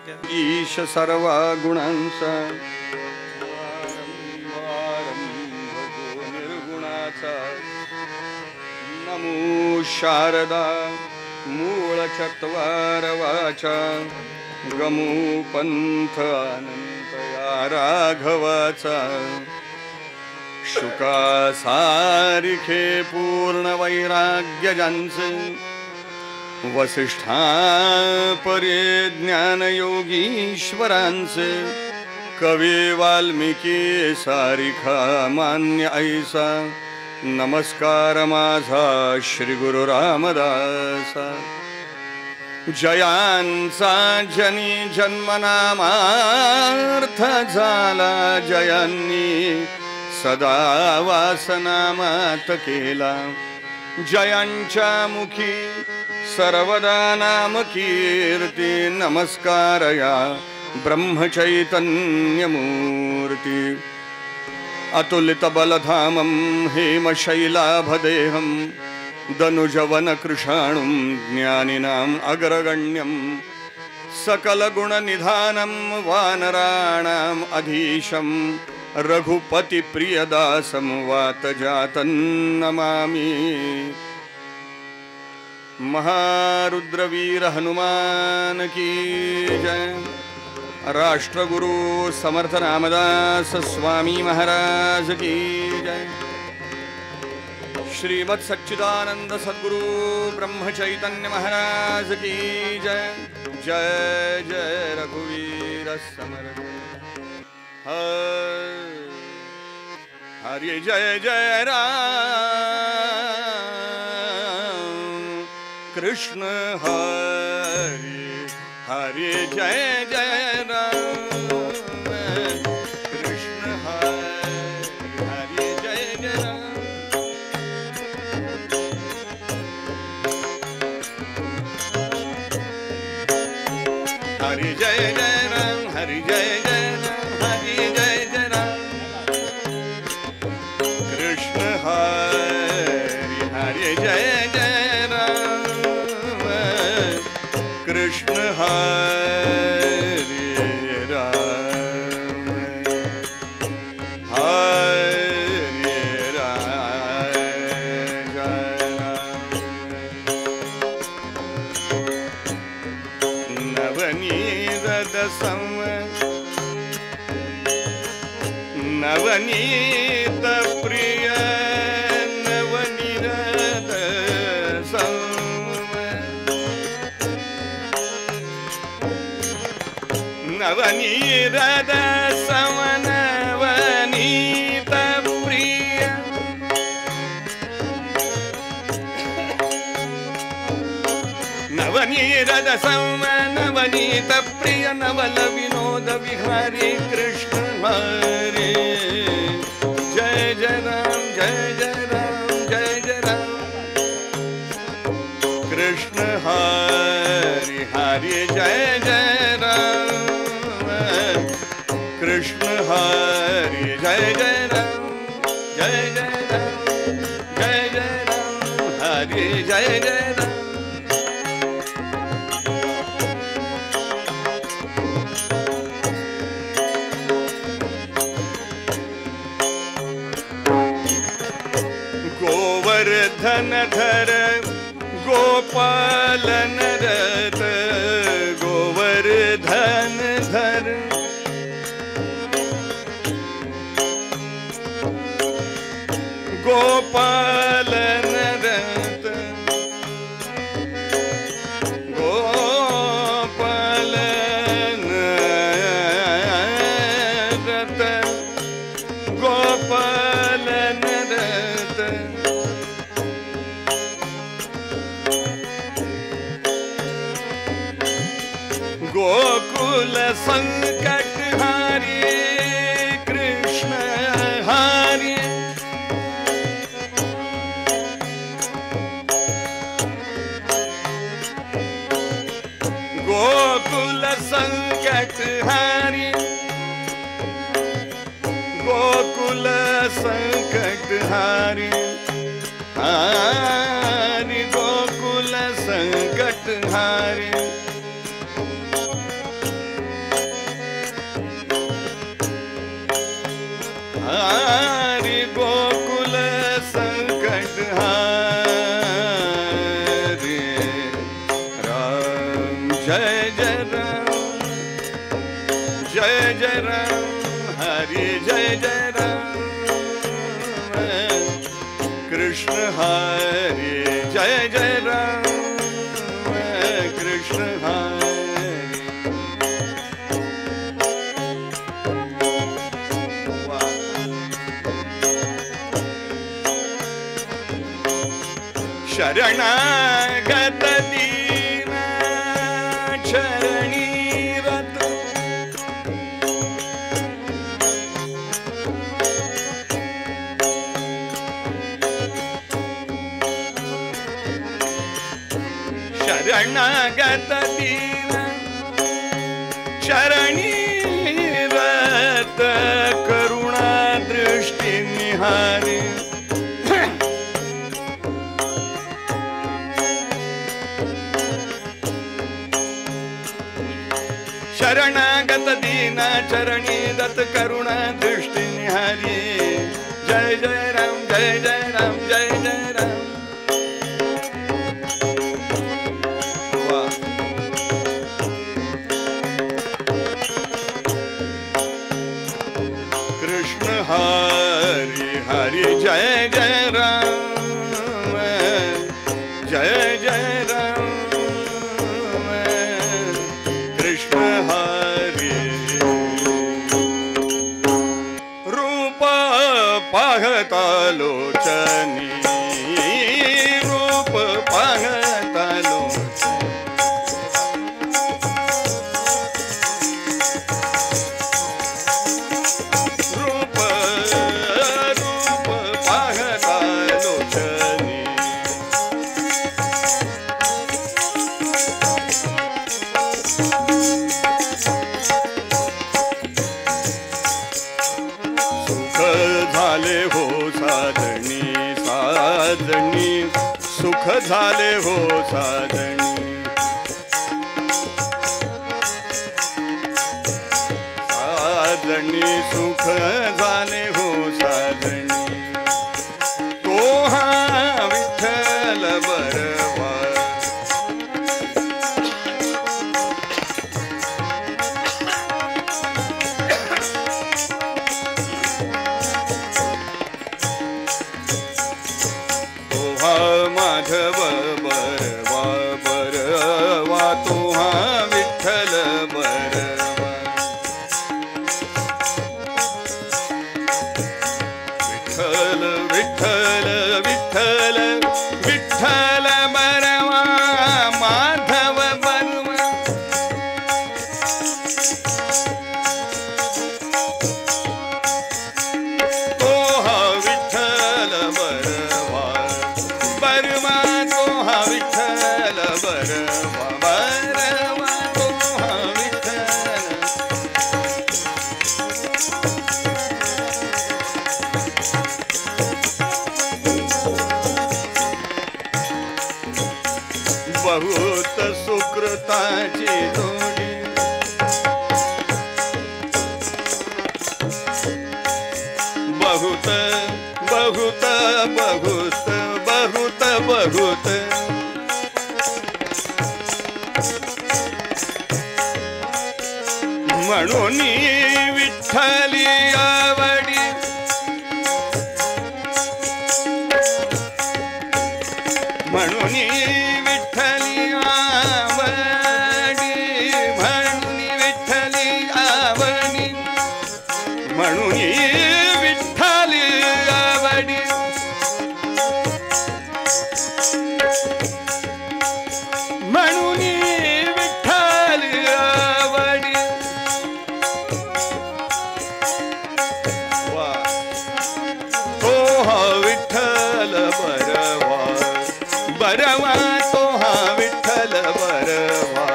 ईश सर्वा गुणांचा निर्गुणाचा नमो शारदा मूळ चत्वार वाचा गमू पंथ अनंत या राघवाचा शुका सारिखे पूर्ण वैराग्य ज्यांचे वसिष्ठा परे ज्ञान योगीश्वरांचे कवी वाल्मिकी सारिखा मान्य ऐसा नमस्कार माझा श्री गुरु रामदासा जयांचा जनी जन्मनामार्थ झाला जयांनी सदा वासनामात केला जयांच्या मुखी सर्वदा नाम कीर्ती नमस्कार या ब्रह्मचैतन्य मूर्ती अतुलित बलधामं हेमशैलाभदेहं दनुजवन कृशाणुं ज्ञानिनाम् अग्रगण्यं सकलगुणनिधानं वानराणाम् अधीशं रघुपतिप्रियदासं वातजातं नमामि महारुद्रवीर हनुमान की जय राष्ट्रगुरु समर्थ रामदास स्वामी महाराज की जय श्रीमद सच्चिदानंद सद्गुरु ब्रह्म चैतन्य महाराज की जय जय जय रघुवीर समर्थ हरि जय जय राम कृष्ण हरि हरि जय जय राम कृष्ण हरि हरि जय जय राम हरि जय जय राम हरि जय जय राम हरि जय जय राम कृष्ण हरि हरि जय जय राम कृष्ण हरि राम हरि राम नवनीत नवनीत प्रिय नवनीत नवनीत समन नवनीत प्रिय नवनीत समन नवनीत प्रिय नवल विनोद विहारी कृष्ण हरे जय जय राम जय जय राम जय जय राम कृष्ण हरि हरि जय जय राम कृष्ण हरि जय जय राम जय जय राम जय जय राम हरि जय जय राम गोवर्धन धर गोपाल नरत गोवर्धन धर गोपाल नरत गोपाल नरत गोपाल नरत गोकुल संकट हारी कृष्ण हारी गोकुल संकट हारी गोकुल संकट हारी हारी गोकुल संकट हारी हरे जय जय राम कृष्ण हरे शरणागत दीन चरणी रत शरणागत दीन चरणी रत करुणा दृष्टि निहारी शरणागत दीन चरणी दत्त करुणा दृष्टि निहारी जय जय राम जय जय राम जय जय राम कृष्ण हरि हरि जय जय राम जय जय राम कृष्ण हरि रूप पाहता लोचनी रूप पाहता लोचनी रूप रूप पाहता लोचनी झाले हो साधणी साधणी सुख झाले हो साधणी साधणी सुख झाले हो साधणी तो हा विठ्ठल बरवा माधव बरवा बरवा तो हा विठ्ठल बरवा विठ्ठल विठ्ठल विठ्ठल विठ्ठल बरवा माधव बरवा तो हा विठ्ठल बरवा बरवा तो हा विठ्ठल बरवा बरवा तो हा विठ्ठल बहुत सुकृताची जोडी बहुत बहुत बहुत बहुत बहुत म्हणून विठ्ठली आवडी म्हणून विठ्ठली आवडी म्हणून विठ्ठली आवडी म्हणून विठ्ठली आवडी म्हणून विठ्ठली आवडी वा तो हा विठ्ठल बरवा बरवा तो हा विठ्ठल बरवा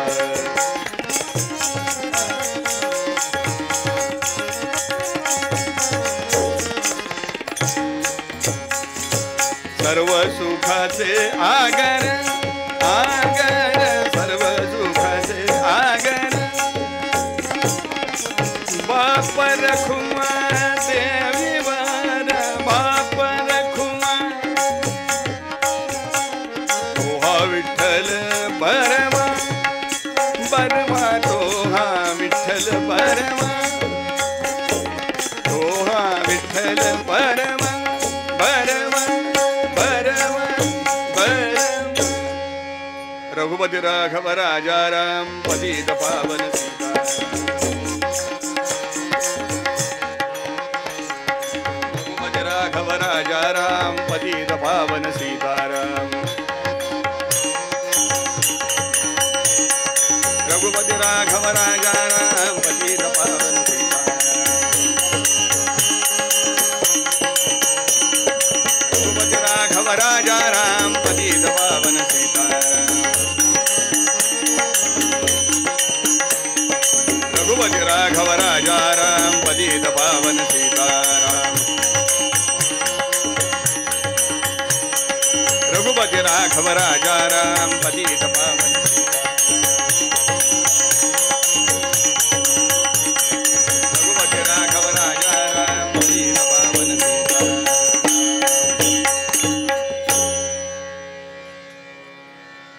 सर्व सुखाचे आगर आगर सर्व सुखाचे आगर बाप रखुमा देवी वर बाप रखुमा तो हा विठ्ठल बरवा बरवा तो हा विठ्ठल बरवा तो हा विठ्ठल बरवा बरवा बरवा रघुपति राघव राजा राम पतित पावन राघव राजा राम पतित पावन सीताराम रघुपति राघव राजा राम पतित पावन रघुपति राघव राजा राम पतित पावन सीताराम रघुपति राघव राजा राम पतित पावन सीताराम रघुपति राघव राजा राम पतित पावन रघुपति राघव राजा राम पतित पावन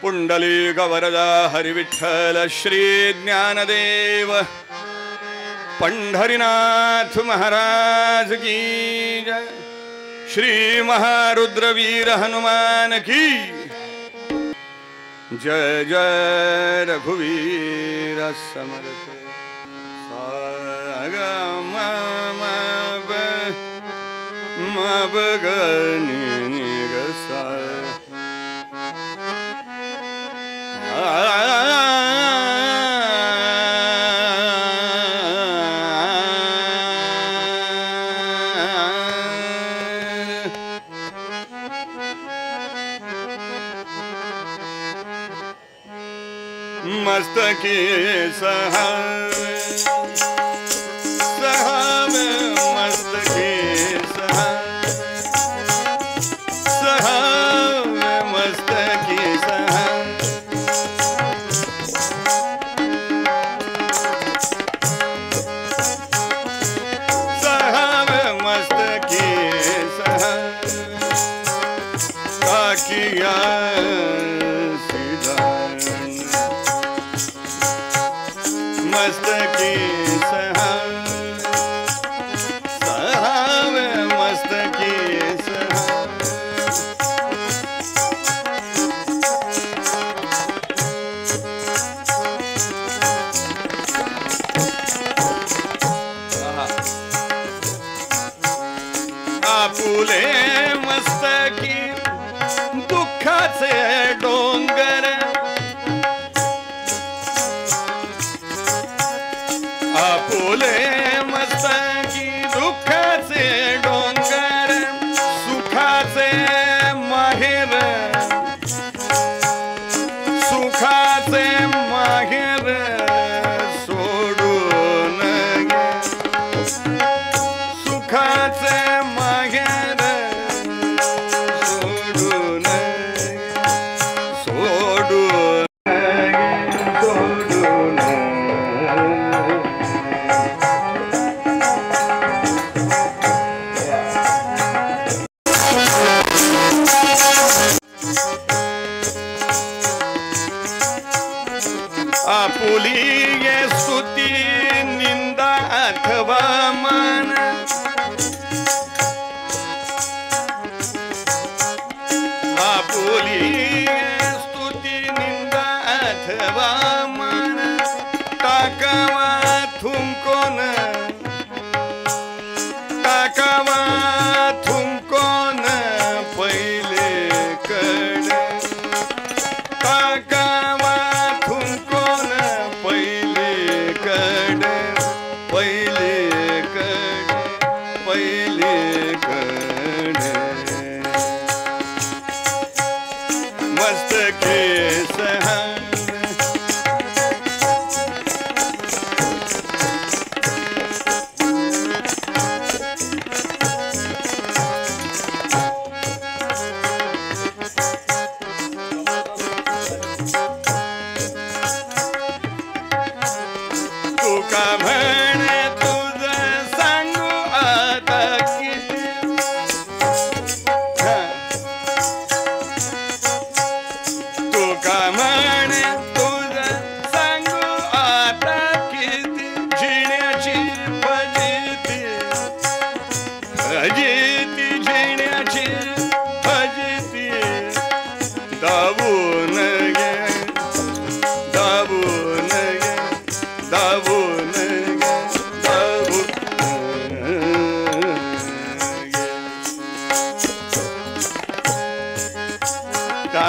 पुंडलीक वरदा हरिविठ्ठल श्री ज्ञानदेव पंढरीनाथ महाराज की जय। श्री महारुद्रवीर हनुमान की जय जय। रघुवीर समर्थ मस्तकी सहावे सहावे मस्तकी सहावे सहावे मस्तकी सहावे सहावे मस्तकी सहावे काकिया मस्तकी सहावे मस्तकी आपुले मस्तकी दुःखाचे डोंगर आपुले मस्तकी दुःखाचे डोंगर सुखाचे माहेर सुखाचे माहेर सोडून सुखाचे माहेर सोडून सोडून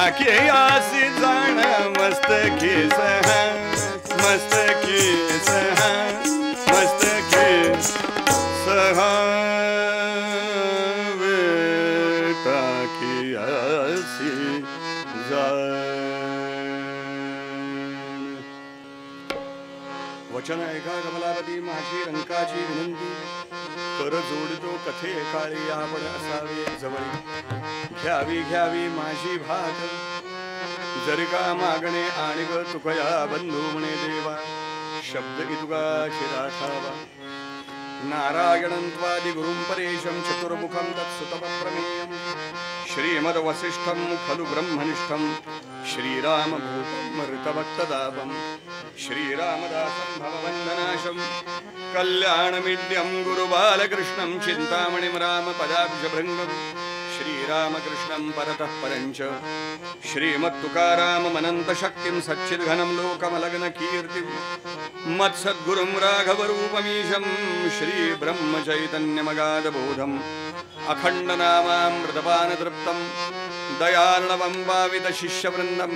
टाके आसी जाण मस्तकी सहा मस्तकी सहा मस्तकी सहा टाके आसी वचन ऐका कमलापती माझी रंकाची विनंती कर जोडतो कथे काळी आपण असावे जवळ घ्यावी घ्यावी माझी भात जरी का मागणे आणि ग तुकया बंधू म्हणे देवा शब्द इतुका चिराठावा नारायणं त्वादि गुरुं परेशं चतुर्मुखं तत्सुतमप्रमेयं श्रीमद्वसिष्ठं खलु ब्रह्मनिष्ठं श्रीरामभूतं मृतभक्तदापं श्रीरामदासं भववन्दनाशं कल्याणमिद्यं गुरुबालकृष्णं चिन्तामणिं रामपदाब्जभृङ्गं श्रीरामकृष्णं परतः परञ्च श्रीमत्तुकाराममनन्तशक्तिं सच्चिद्घनं लोकमलग्नकीर्तिं मत्सद्गुरुं राघवरूपमीशं श्रीब्रह्मचैतन्यमगाधबोधम् अखण्डनामामृतपानतृप्तं दयार्णवं भावितशिष्यवृन्दं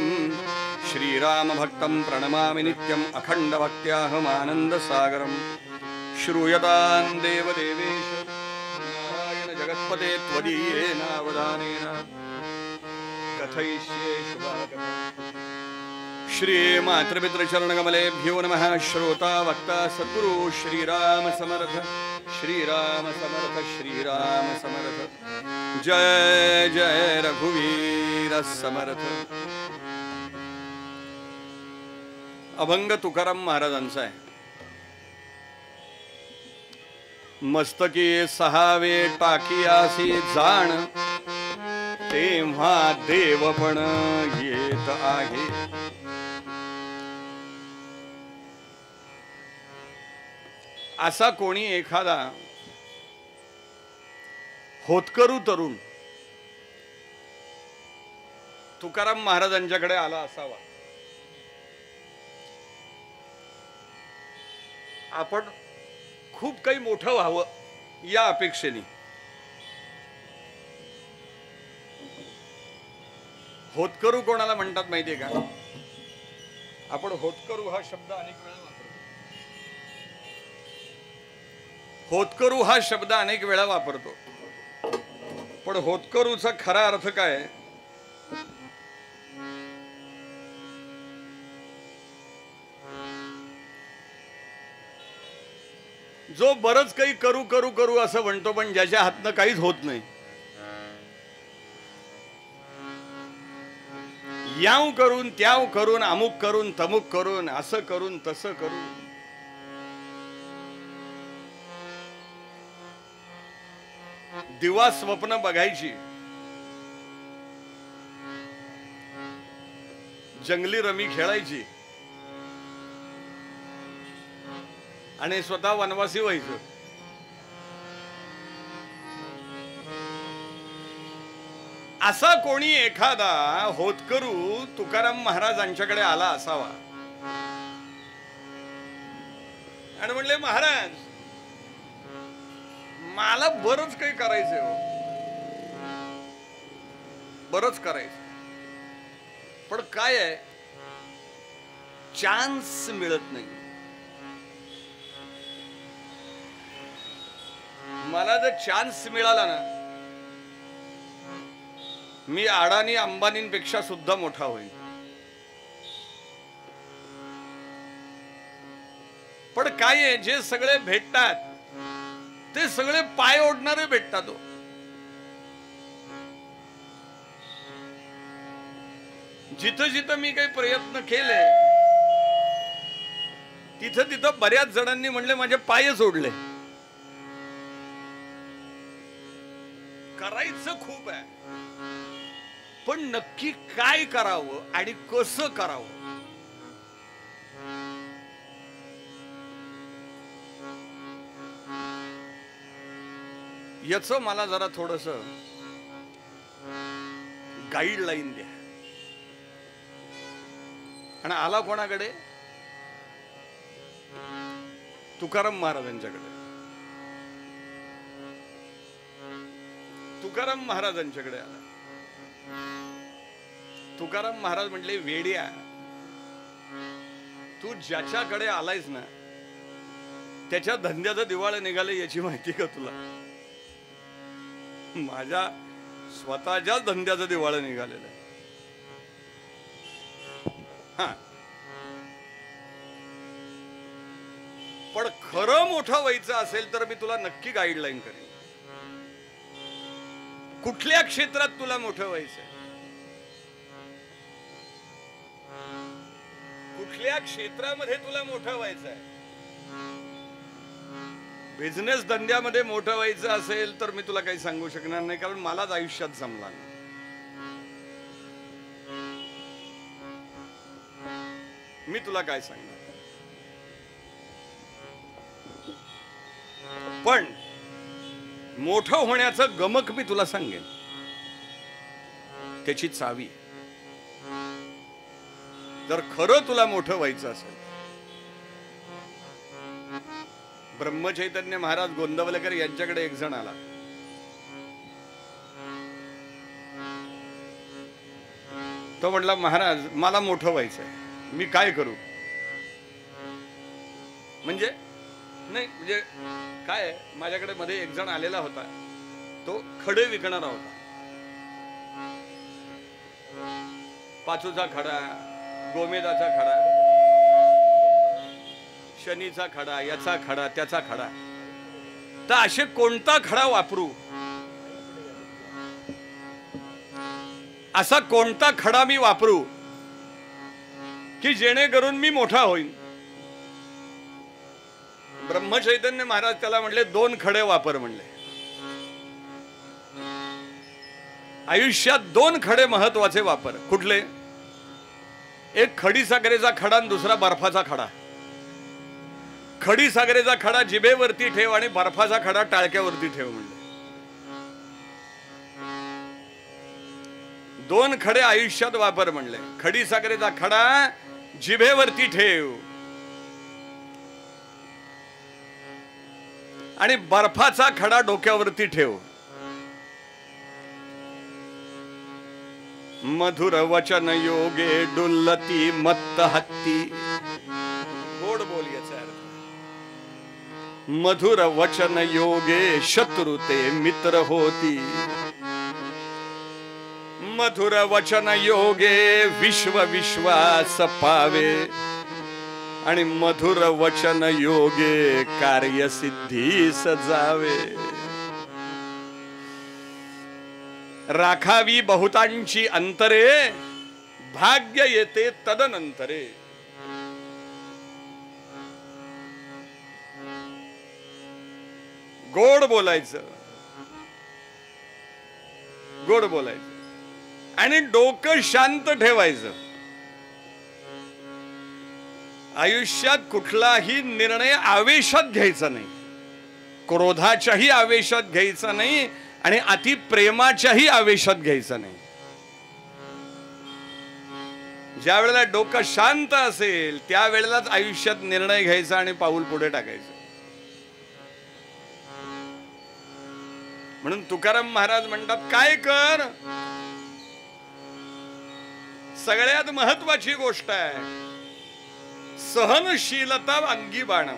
श्रीरामभक्तं प्रणमामि नित्यम् अखण्डभक्त्याहमानन्दसागरं श्रूयतां देवदेवेश नारायण जगत्पते त्वदीयेनावधानेन कथयिष्ये शुभाकथा श्री मातृपितृचरणकमलेभ्यो नमः श्रोता वक्ता सद्गुरु श्रीराम समर्थ श्रीराम समर्थ श्रीराम समर्थ जय जय रघुवीर समर्थ अभंग तुकाराम महाराजांचा आहे मस्तकी सहावे टाकियासी जाण तेव्हा देव पण येत आहे असा कोणी एखादा होतकरू तरुण तुकाराम महाराजांच्याकडे आला असावा. आपण खूप काही मोठं व्हावं या अपेक्षेने होतकरू कोणाला म्हणतात माहितीये का? आपण होतकरू हा शब्द अनेक वेळा वापरतो. होतकरू हा शब्द अनेक वेळा वापरतो, पण होतकरूचा खरा अर्थ काय? जो बरंच काही करू करू करू असं म्हणतो, पण ज्याच्या हातनं काहीच होत नाही. याव करून त्याव करून अमुक करून तमुक करून असं करून तसं करून दिवा स्वप्न बघायची, जंगली रमी खेळायची आणि स्वतः वनवासी व्हायचं. असा कोणी एखादा होतकरू तुकाराम महाराजांच्याकडे आला असावा आणि म्हणले, महाराज मला बरंच काही करायचंय हो, बरंच करायचं, पण काय आहे, चान्स मिळत नाही. मला जर चान्स मिळाला ना, मी अडाणी अंबानींपेक्षा सुद्धा मोठा होईल. पण काय आहे, जे सगळे भेटतात ते सगळे पाय ओढणारे भेटतात. जिथं जिथं मी काही प्रयत्न केले तिथं तिथं बऱ्याच जणांनी म्हणले माझे पायच ओढले. करायचं खूप आहे, पण नक्की काय करावं आणि कसं करावं याच मला जरा थोडस गाईडलाईन द्या. आणि आला कोणाकडे? तुकाराम महाराजांच्याकडे. तुकाराम महाराजांच्याकडे आला. तुकाराम महाराज म्हटले, वेड्या, तू ज्याच्याकडे आलायस ना त्याच्या धंद्याचं दिवाळं निघाले याची माहिती का तुला? माझ्या स्वतःच्याच धंद्याचं दिवाळं निघालेलं आहे. हा, पण खरं मोठं व्हायचं असेल तर मी तुला नक्की गाईडलाईन करेन. कुठल्या क्षेत्रात तुला मोठं व्हायचंय, कुठल्या क्षेत्रामध्ये तुला मोठं व्हायचंय. बिझनेस धंद्यामध्ये मोठं व्हायचं असेल तर मी तुला काही सांगू शकणार नाही, कारण मलाच आयुष्यात जमला नाही. मी तुला काय सांगणार. पण मोठं होण्याचं गमक मी तुला सांगेन, त्याची चावी. जर खरं तुला मोठं व्हायचं असेल, ब्रह्मचैतन्य महाराज गोंदवलेकर यांच्याकडे एक जण आला. तो म्हटला, महाराज मला मोठं व्हायचंय, मी काय करू? म्हणजे नाही, म्हणजे काय, माझ्याकडे मध्ये एक जण आलेला होता, तो खडे विकणारा होता. पाचूचा खडा, गोमेदाचा खडा, शनीचा खडा, याचा खडा, त्याचा खडा. तर असे कोणता खडा वापरू, असा कोणता खडा मी वापरू की जेणेकरून मी मोठा होईन? ब्रह्मचैतन्य महाराज त्याला म्हणले, 2 खडे वापर म्हणले. आयुष्यात 2 खडे महत्वाचे वापर. कुठले? एक खडीसागरेचा खडा आणि दुसरा बर्फाचा खडा. खडीसागरेचा खडा जिभेवरती ठेव आणि बर्फाचा खडा टाळक्यावरती ठेव म्हणले. 2 खडे आयुष्यात वापर म्हणले. खडीसागरेचा खडा जिभेवरती ठेव आणि बर्फाचा खडा डोक्यावरती ठेव. मधुर वचन योगे डुल्लती मत्त हत्ती. गोड बोल याचा अर्थ. मधुर वचन योगे शत्रु ते मित्र होती. मधुर वचन योगे विश्व विश्वास पावे आणि मधुर वचन योगे कार्यसिद्धीस जावे. राखावी बहुतांची अंतरे, भाग्य येते तदनंतरे. गोड बोलायचं, गोड बोलायचं आणि डोकं शांत ठेवायचं. आयुष्यात कुठलाही निर्णय आवेशात घ्यायचा नाही, क्रोधाच्याही आवेशात घ्यायचा नाही आणि अति प्रेमाच्याही आवेशात घ्यायचा नाही. ज्या वेळेला डोकं शांत असेल त्यावेळेलाच आयुष्यात निर्णय घ्यायचा आणि पाऊल पुढे टाकायचं. म्हणून तुकाराम महाराज म्हणतात, काय कर, सगळ्यात महत्वाची गोष्ट आहे सहनशीलता अंगी बाणव.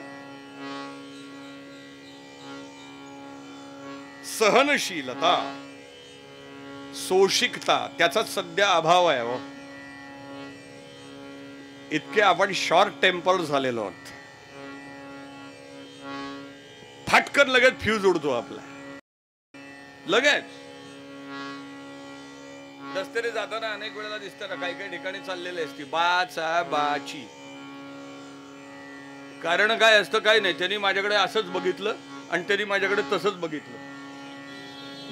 सहनशीलता, सोशिकता त्याचा सध्या अभाव आहे हो. इतके आपण शॉर्ट टेम्पर्ड झालेलो आहोत. फटकन लगेच फ्यूज उडतो आपला. लगेच रस्त्याने जाताना अनेक वेळेला दिसतं ना, काही काही ठिकाणी चाललेले असते बाचा बाची. कारण काय असतं, काय नाही, त्यांनी माझ्याकडे असंच बघितलं आणि त्यांनी माझ्याकडे तसंच बघितलं.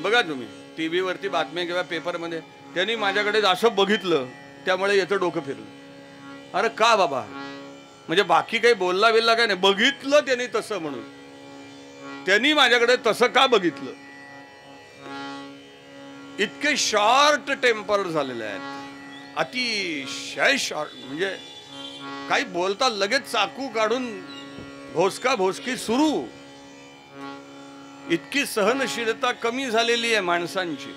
बघा तुम्ही टीव्हीवरती बातम्या किंवा पेपरमध्ये, त्यांनी माझ्याकडे असं बघितलं त्यामुळे याचं डोकं फिरलं. अरे का बाबा, म्हणजे बाकी काही बोलला बिल्ला काय नाही, बघितलं त्यांनी तसं म्हणून. त्यांनी माझ्याकडे तसं का बघितलं? इतके शॉर्ट टेम्पर्ड झालेले आहेत, अतिशय शॉर्ट. म्हणजे काही बोलता लगेच चाकू काढून भोसका भोसकी सुरू. इतकी सहनशीलता कमी झालेली आहे माणसांची.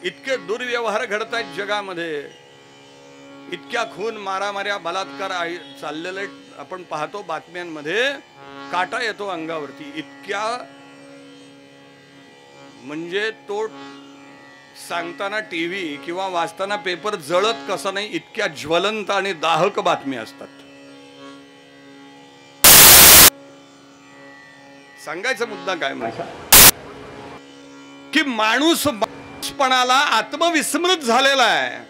इतके दुर्व्यवहार घडतायत जगामध्ये, इतक्या खून मारामाऱ्या बलात्कार चाललेले आपण पाहतो बातम्यांमध्ये, काटा येतो अंगावरती. इतक्या म्हणजे तो सांगताना टीव्ही किंवा वाचताना पेपर जळत कसा नाही, इतक्या ज्वलंत आणि दाहक बातम्या असतात. सांगायचा मुद्दा काय माझा, की माणूसपणाला आत्मविस्मृत झालेला आहे.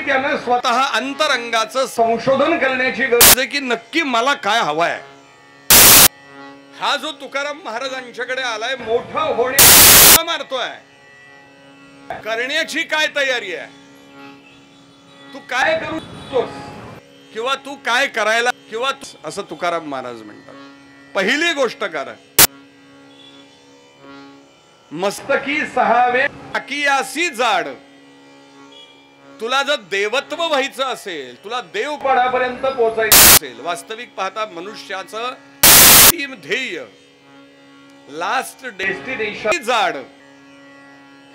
त्यानं स्वतः अंतरंगाचं संशोधन करण्याची गरज आहे की नक्की मला काय हवंय. हा जो तुकाराम महाराजांच्याकडे आलाय, मोठा होणे मारतोय, करण्याची काय तयारी आहे, तू काय करू शकतोस किंवा तू काय करायला, किंवा असं तुकाराम महाराज म्हणतात. पहिली गोष्ट कर, मस्तकी सहावे टाकियासी जाड. तुला जर देवत्व व्हायचं असेल, तुला देवपणापर्यंत पोहोचायचं असेल, वास्तविक पाहता मनुष्याचं अंतिम ध्येय, लास्ट डेस्टिनेशन जाड,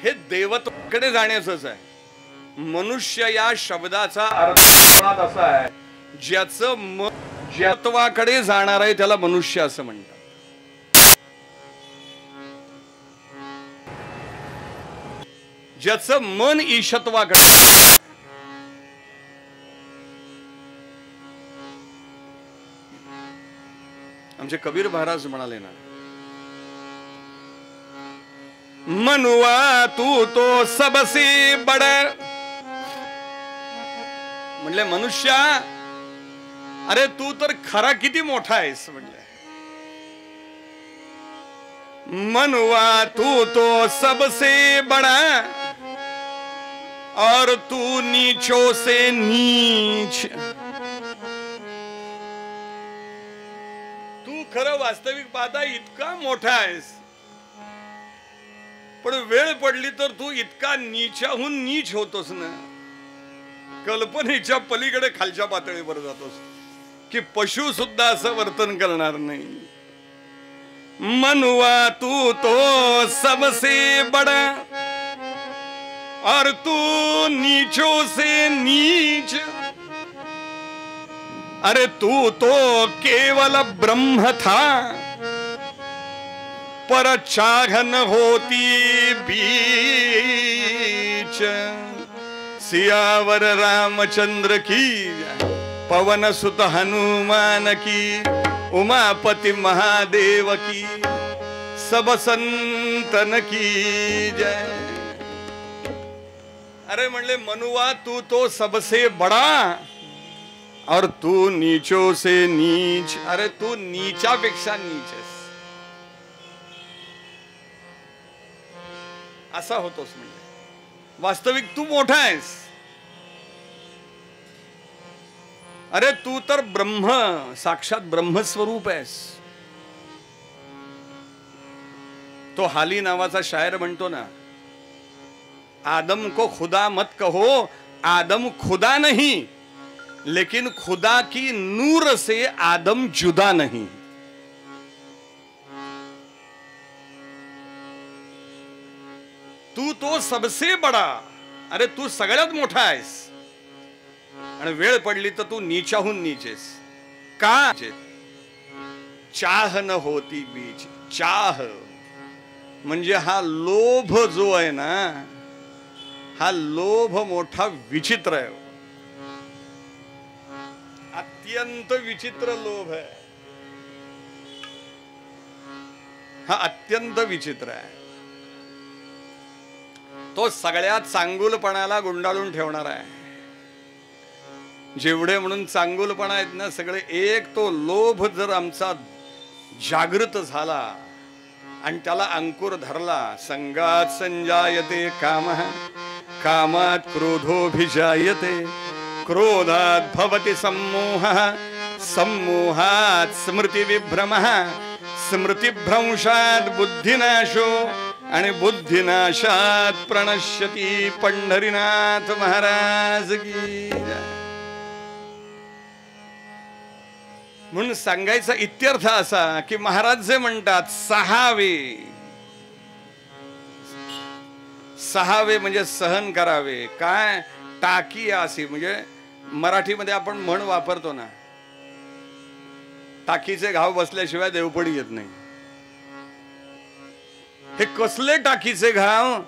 हे देवत्वाकडे जाण्याचंच आहे. मनुष्य या शब्दाचा अर्थ असा आहे, ज्याचं ज्यात्वाकडे जाणार आहे त्याला मनुष्य असं म्हणतात. ज्याचं मन ईशत्वाकडे. आमचे कबीर महाराज म्हणाले ना, मनुआ तू तो सबसे बड. म्हणले मनुष्या, अरे तू तर खरा किती मोठा आहेस. म्हणले मनुआ तू तो सबसे बड़ा और तू नीचों से नीच. तू खरं वास्तविक पाहता इतका मोठा आहेस, पण वेळ पडली तर तू इतका नीचाहून नीच होतोस ना, कल्पनेच्या पलीकडे खालच्या पातळीवर जातोस की पशु सुद्धा असं वर्तन करणार नाही. मनुआ तू तो सबसे बड़ा और तू नीचों से नीच. अरे तू तो केवल ब्रह्म था, पर चाहन होती बीच. सियावर रामचंद्र की, पवन सुत हनुमान की, उमापति महादेव की, सब संतन की जय. अरे म्हणले मनुआ तू तो सबसे बड़ा और तू नीचों से नीच. अरे तू नीचापेक्षा नीच आहेस, असा होतोस. म्हणजे वास्तविक तू मोठा आहेस. अरे तू तर ब्रह्म, साक्षात ब्रह्मस्वरूप आहेस. तो हाली नावाचा शायर म्हणतो ना, आदम को खुदा मत कहो, आदम खुदा नहीं, लेकिन खुदा की नूर से आदम जुदा नहीं. तू तो सबसे बडा, अरे तू सगळ्यात मोठा आहेस, आणि वेळ पडली तर तू नीचाहून नीचेस. का? चाह न होती बीच. चाह म्हणजे हा लोभ जो आहे ना, हा लोभ मोठा विचित्र आहे, अत्यंत विचित्र लोभ आहे हा, अत्यंत विचित्र आहे. तो सगळ्यात चांगुलपणाला गुंडाळून ठेवणार आहे. जेवढे म्हणून चांगुलपणा आहेत ना सगळे, एक तो लोभ जर आमचा जागृत झाला आणि त्याला अंकुर धरला, संगात संजायते कामः, कामात क्रोधोभिजायते, क्रोधात भवति सम्मोहः, सम्मोहात स्मृती विभ्रमः, स्मृतिभ्रंशात बुद्धिनाशो, आणि बुद्धिनाशात प्रणश्यती. पंढरीनाथ महाराज की. म्हणून सांगायचा इत्यर्थ असा की महाराज जे म्हणतात, सहावे सहावे म्हणजे सहन करावे. काय टाकी अशी म्हणजे मराठीमध्ये आपण म्हण वापरतो ना, टाकीचे घाव बसल्याशिवाय देवपडी येत नाही. हे कसले टाकीचे घाव?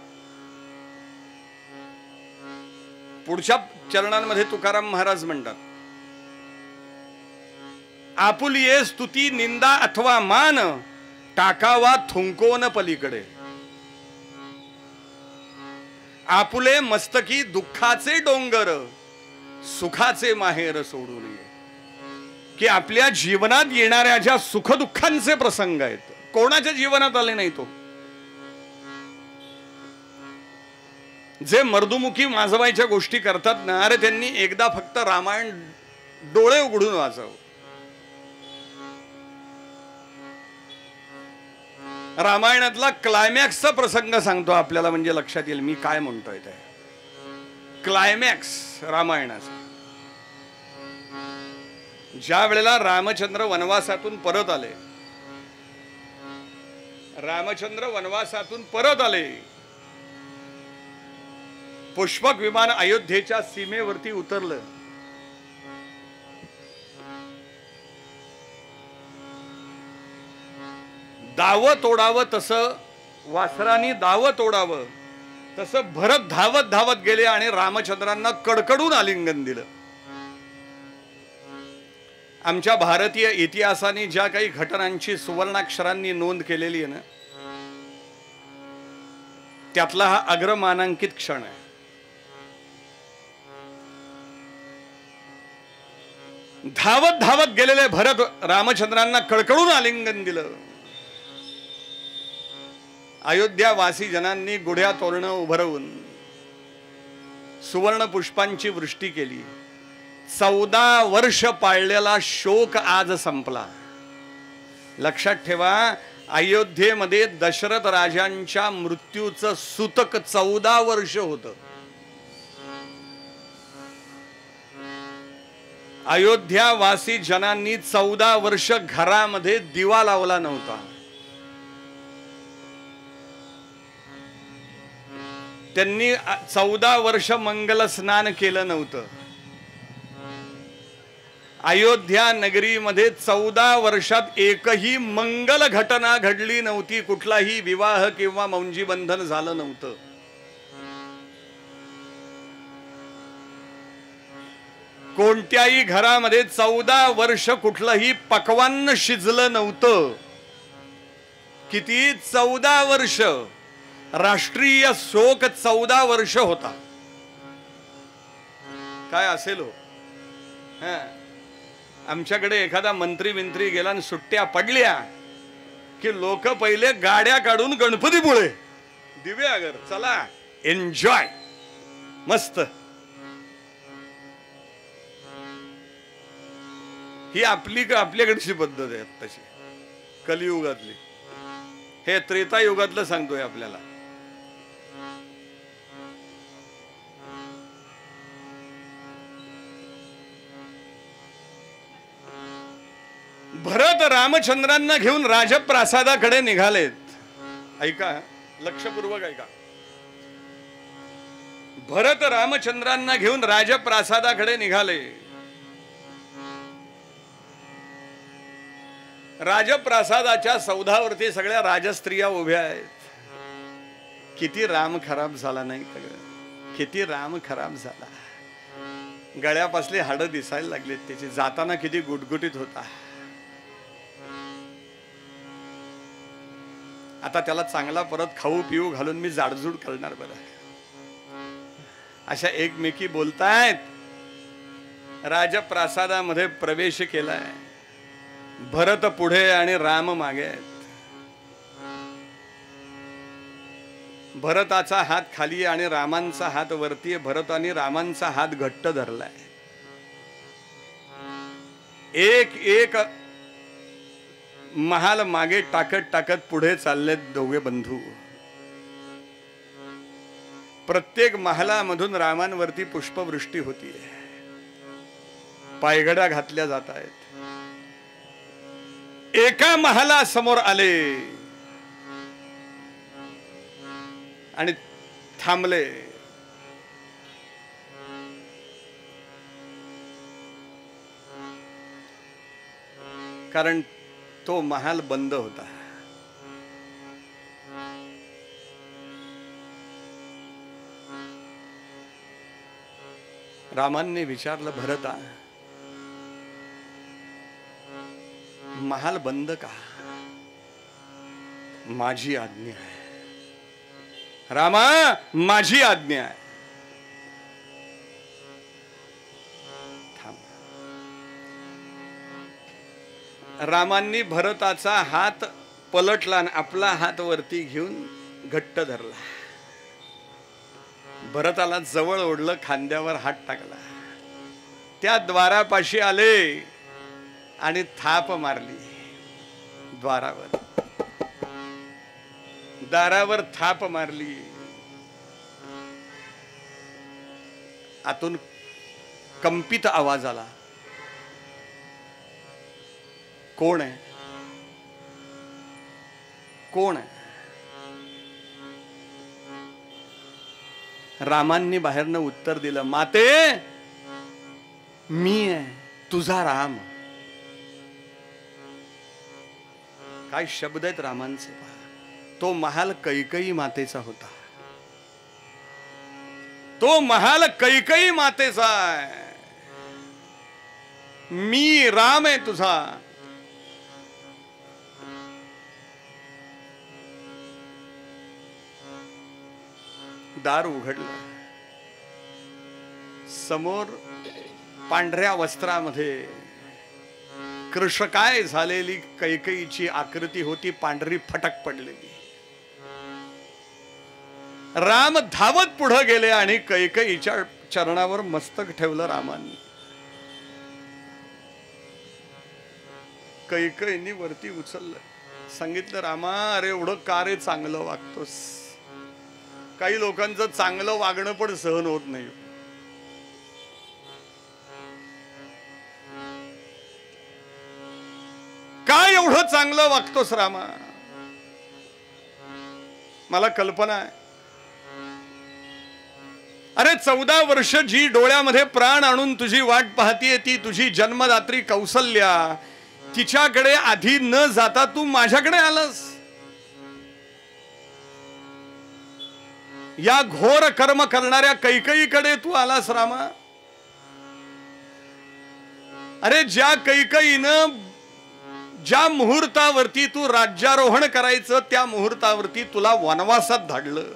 पुढच्या चरणांमध्ये तुकाराम महाराज म्हणतात, आपुलिये स्तुती निंदा अथवा मान टाकावा थुंकोन पलीकडे. आपुले मस्तकी दुःखाचे डोंगर सुखाचे माहेर सोडू नये. की आपल्या जीवनात येणाऱ्या ज्या सुखदुःखांचे प्रसंग आहेत, कोणाच्या जीवनात आले नाही तो. जे मर्दुमुखी माजवायच्या गोष्टी करतात ना, अरे त्यांनी एकदा फक्त रामायण डोळे उघडून वाचावं. रामायणातला क्लायमॅक्सचा प्रसंग सांगतो आपल्याला, म्हणजे लक्षात येईल मी काय म्हणतोय. ते क्लायमॅक्स रामायणाचा, ज्या वेळेला रामचंद्र वनवासातून परत आले, रामचंद्र वनवासातून परत आले, पुष्पक विमान अयोध्येच्या सीमेवरती उतरलं. दाव तोडावं तसं वासरानी दाव तोडावं तसं भरत धावत धावत गेले आणि रामचंद्रांना कडकडून आलिंगन दिलं. आमच्या भारतीय इतिहासाने ज्या काही घटनांची सुवर्णाक्षरांनी नोंद केलेली आहे ना, त्यातला हा अग्रमानांकित क्षण आहे. धावत धावत गेलेले भरत रामचंद्रांना कडकडून आलिंगन दिलं. अयोध्यावासी जनांनी गुढ्या तोरणं उभारवून सुवर्ण पुष्पांची वृष्टी केली. 14 वर्ष पाळलेला शोक आज संपला. लक्षात ठेवा, अयोध्येमध्ये दशरथ राजांच्या मृत्यूचं सूतक 14 वर्ष होतं. अयोध्यावासी जनांनी 14 वर्ष घरामध्ये दिवा लावला नव्हता. त्यांनी 14 वर्ष मंगल स्नान केलं नव्हतं. अयोध्या नगरीमध्ये 14 वर्षात एकही मंगल घटना घडली नव्हती. कुठलाही विवाह किंवा मौंजी बंधन झालं नव्हतं. कोणत्याही घरामध्ये 14 वर्ष कुठलंही पक्वान्न शिजलं नव्हतं. किती? 14 वर्ष. राष्ट्रीय शोक 14 वर्ष होता. काय असेल हो. आमच्याकडे एखादा मंत्री गेला आणि सुट्ट्या पडल्या की लोक पहिले गाड्या काढून गणपतीपुळे दिव्यागर चला एन्जॉय मस्त. ही आपल्याकडची पद्धत आहे तशी कलियुगातली. हे त्रेतायुगातलं सांगतोय आपल्याला. भरत रामचंद्रांना घेऊन राजप्रासादाकडे निघालेत. ऐका, लक्षपूर्वक ऐका. भरत रामचंद्रांना घेऊन राजप्रासादाकडे निघाले. राजप्रासादाच्या सौधावरती सगळ्या राजस्त्रिया उभ्या आहेत. किती राम खराब झाला नाही का? किती राम खराब झाला. गळ्यापासले हाडं दिसायला लागलेत त्याची. जाताना किती गुटगुटीत होता. आता त्याला चांगला परत खाऊ पिऊ घालून मी जाडजूड करणार बरं. अशा एकमेकी बोलतायत. राजप्रासादामध्ये प्रवेश केलाय. भरत पुढे आणि राम मागे आहेत. भरताचा हात खाली आणि रामांचा हात वरती. भरत आणि रामांचा हात घट्ट धरलाय. एक एक महाल मागे टाकत टाकत पुढे चाललेत दोघे बंधू. प्रत्येक महालामधून रामांवरती पुष्पवृष्टी होतीये. पायघड्या घातल्या जात आहेत. एका महालासमोर आले आणि थांबले. कारण तो महाल बंद होता. रामांनी विचारलं, भरता महाल बंद का? माझी आज्ञा आहे. रामा, माझी आज्ञा आहे. थांब. रामांनी भरताचा हात पलटला आणि आपला हात वरती घेऊन घट्ट धरला. भरताला जवळ ओढलं, खांद्यावर हात टाकला. त्या द्वारापाशी आले आणि थाप मारली. दारावर थाप मारली. आतून कंपित आवाज आला. कोण आहे? कोण आहे? रामांनी बाहेरनं उत्तर दिलं, माते, मी आहे, तुझा राम. काय शब्द आहेत रामांचे पहा. तो महाल कैकेयी मातेचा होता. तो महाल कैकेयी मातेचा आहे. मी राम आहे तुझा. दार उघडलं. समोर पांढऱ्या वस्त्रामध्ये कृशकाय झालेली कैकेयीची आकृती होती, पांढरी फटक पडलेली. राम धावत पुढे गेले आणि कैकेयीच्या चरणावर मस्तक ठेवलं रामांनी. कैकेयींनी वरती उचललं. सांगितलं, रामा, अरे एवढं का रे चांगलं वागतोस? काही लोकांचं चांगलं वागणं पण सहन होत नाही. काय एवढं चांगलं वागतोस रामा? मला कल्पना आहे. अरे 14 वर्ष जी डोळ्यामध्ये प्राण आणून तुझी वाट पाहतीये, ती तुझी जन्मदात्री कौसल्या, तिच्याकडे आधी न जाता तू माझ्याकडे आलास. या घोर कर्म करणाऱ्या कैकेयीकडे तू आलास रामा. अरे ज्या कैकेयीनं ज्या मुहूर्तावरती तू राज्यारोहण करायचं, त्या मुहूर्तावरती तुला वनवासात धाडलं.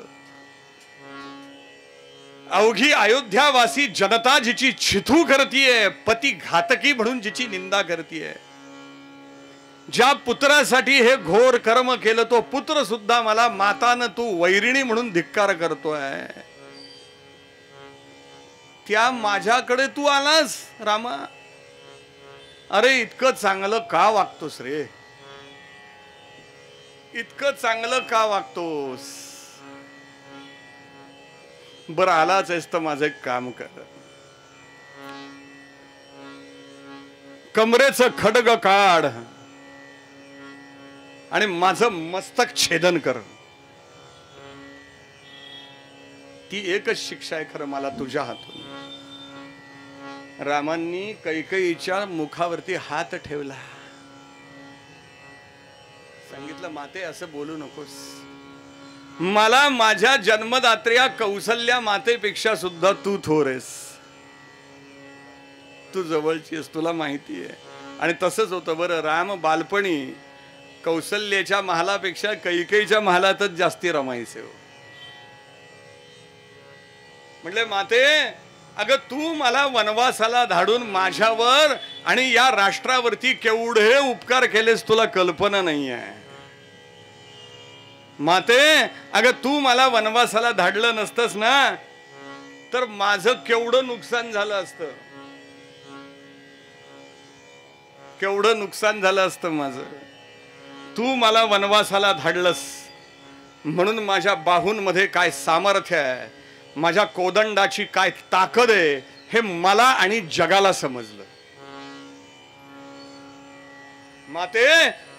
अवघी अयोध्यावासी जनता जिची छिथू करतीये, पती घातकी म्हणून जिची निंदा करतीये, ज्या पुत्रासाठी हे घोर कर्म केलं, तो पुत्र सुद्धा मला मातानं तू वैरिणी म्हणून धिक्कार करतोय, त्या माझ्याकडे तू आलास रामा. अरे इतकं चांगलं का वागतोस रे? इतकं चांगलं का वागतोस? बरं आलाच आहेस तर माझं एक काम कर. कमरेचं खडग काढ आणि माझं मस्तक छेदन कर. ती एकच शिक्षा आहे खरं मला तुझ्या हातून. रामांनी कैकेयीच्या मुखावरती हात ठेवला. सांगितलं, माते असं बोलू नकोस. मला माझ्या जन्मदात्र्या कौसल्या मातेपेक्षा सुद्धा तू थोर आहेस. तू जवळची आहेस, तुला माहिती आहे. आणि तसंच होतं बरं. राम बालपणी कौसल्याच्या महालापेक्षा कैकेयीच्या महालातच जास्ती रमायचे हो. म्हटले, माते अगं तू मला वनवासाला धाडून माझ्यावर आणि या राष्ट्रावरती केवढे उपकार केलेस तुला कल्पना नाही आहे. माते अगं तू मला वनवासाला धाडलं नसतंस ना, तर माझं केवढं नुकसान झालं असतं. केवढं नुकसान झालं असतं माझं. तू मला वनवासाला धाडलंस म्हणून माझ्या बाहूंमध्ये काय सामर्थ्य आहे, माझ्या कोदंडाची काय ताकद आहे, हे मला आणि जगाला समजलं. माते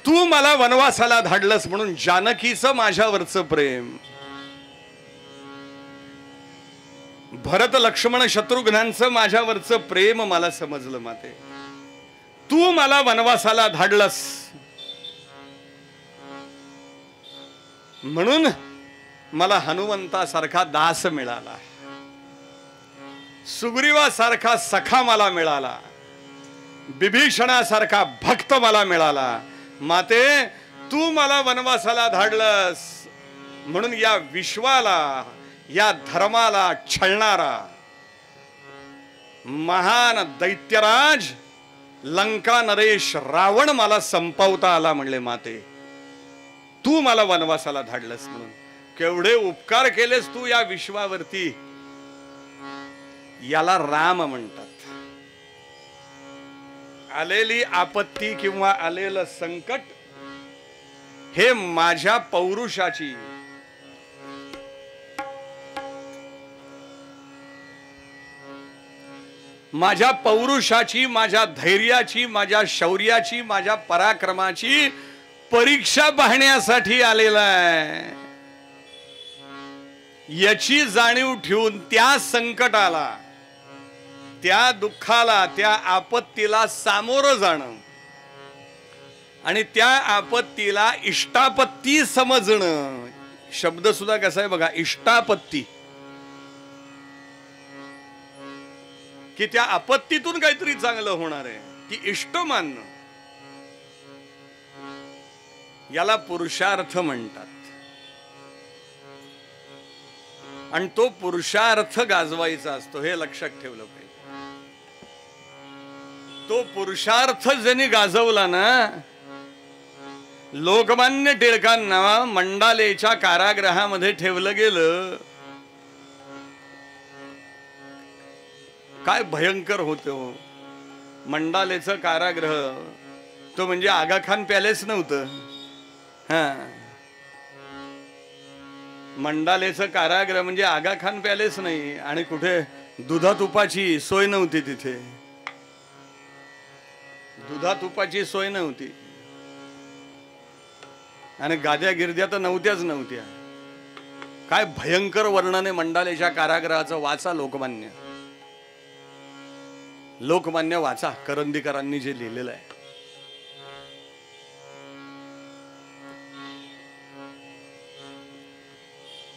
तू मला वनवासाला धाडलंस म्हणून जानकीचं माझ्यावरचं प्रेम, भरत लक्ष्मण शत्रुघ्नांचं माझ्यावरचं प्रेम मला समजलं माते. तू मला वनवासाला धाडलंस म्हणून मला हनुमंतासारखा दास मिळाला, सुग्रीवासारखा सखा मला मिळाला, बिभीषणासारखा भक्त मला मिळाला. माते तू मला वनवासाला धाडलंस म्हणून या विश्वाला, या धर्माला छळणारा महान दैत्यराज लंका नरेश रावण मला संपवता आला म्हणले. माते तू मला वनवासाला धाडलंस म्हणून केवढे उपकार केलेस तू या विश्वावरती. याला राम म्हणतात. आलेली आपत्ती किंवा आलेलं संकट हे माझ्या पौरुषाची, माझ्या पौरुषाची, माझ्या धैर्याची, माझ्या शौर्याची, माझ्या पराक्रमाची परीक्षा पाहण्यासाठी आलेला आहे. याची जाणीव ठेवून त्या संकटाला, त्या दुःखाला, त्या आपत्तीला सामोरं जाणं आणि त्या आपत्तीला इष्टापत्ती समजणं. शब्द सुद्धा कसा आहे बघा, इष्टापत्ती, की त्या आपत्तीतून काहीतरी चांगलं होणार आहे, ती इष्ट मानणं. याला पुरुषार्थ म्हणतात. आणि तो पुरुषार्थ गाजवायचा असतो, हे लक्षात ठेवलं पाहिजे. तो पुरुषार्थ ज्यांनी गाजवला ना, लोकमान्य टिळकांना मंडालेच्या कारागृहामध्ये ठेवलं गेलं. काय भयंकर होते हो मंडालेचं कारागृह. तो म्हणजे आगाखान पॅलेस नव्हतं. मंडालेचं कारागृह म्हणजे आगाखान पॅलेस नाही. आणि कुठे दुधातुपाची सोय नव्हती तिथे, दुधातुपाची सोय नव्हती आणि गाद्या गिरद्या तर नव्हत्या. काय भयंकर वर्णने मंडालेच्या कारागृहाचं. वाचा लोकमान्य, लोकमान्य वाचा, करंदीकरांनी जे लिहिलेलं आहे.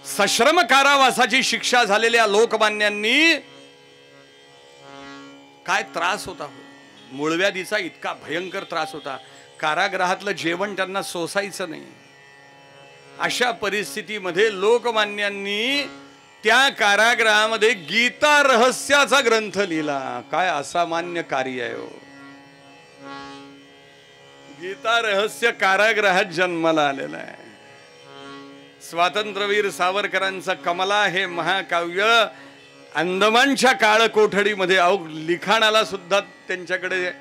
सश्रम कारावासाची शिक्षा झालेल्या लोकमान्यांनी काय त्रास होता. मूळव्याधीचा इतका भयंकर त्रास होता. कारागृहातलं जेवण त्यांना सोसायचं नाही. अशा परिस्थितीमध्ये लोकमान्यांनी त्या कारागृहामध्ये गीता रहस्याचा ग्रंथ लिहिला. काय असामान्य कार्य आहे हो. गीता रहस्य कारागृहात जन्माला आलेला आहे. स्वातंत्र्यवीर सावरकरांचं कमला हे महाकाव्य अंदमानच्या काळ कोठडीमध्ये, अहो लिखाणाला सुद्धा त्यांच्याकडे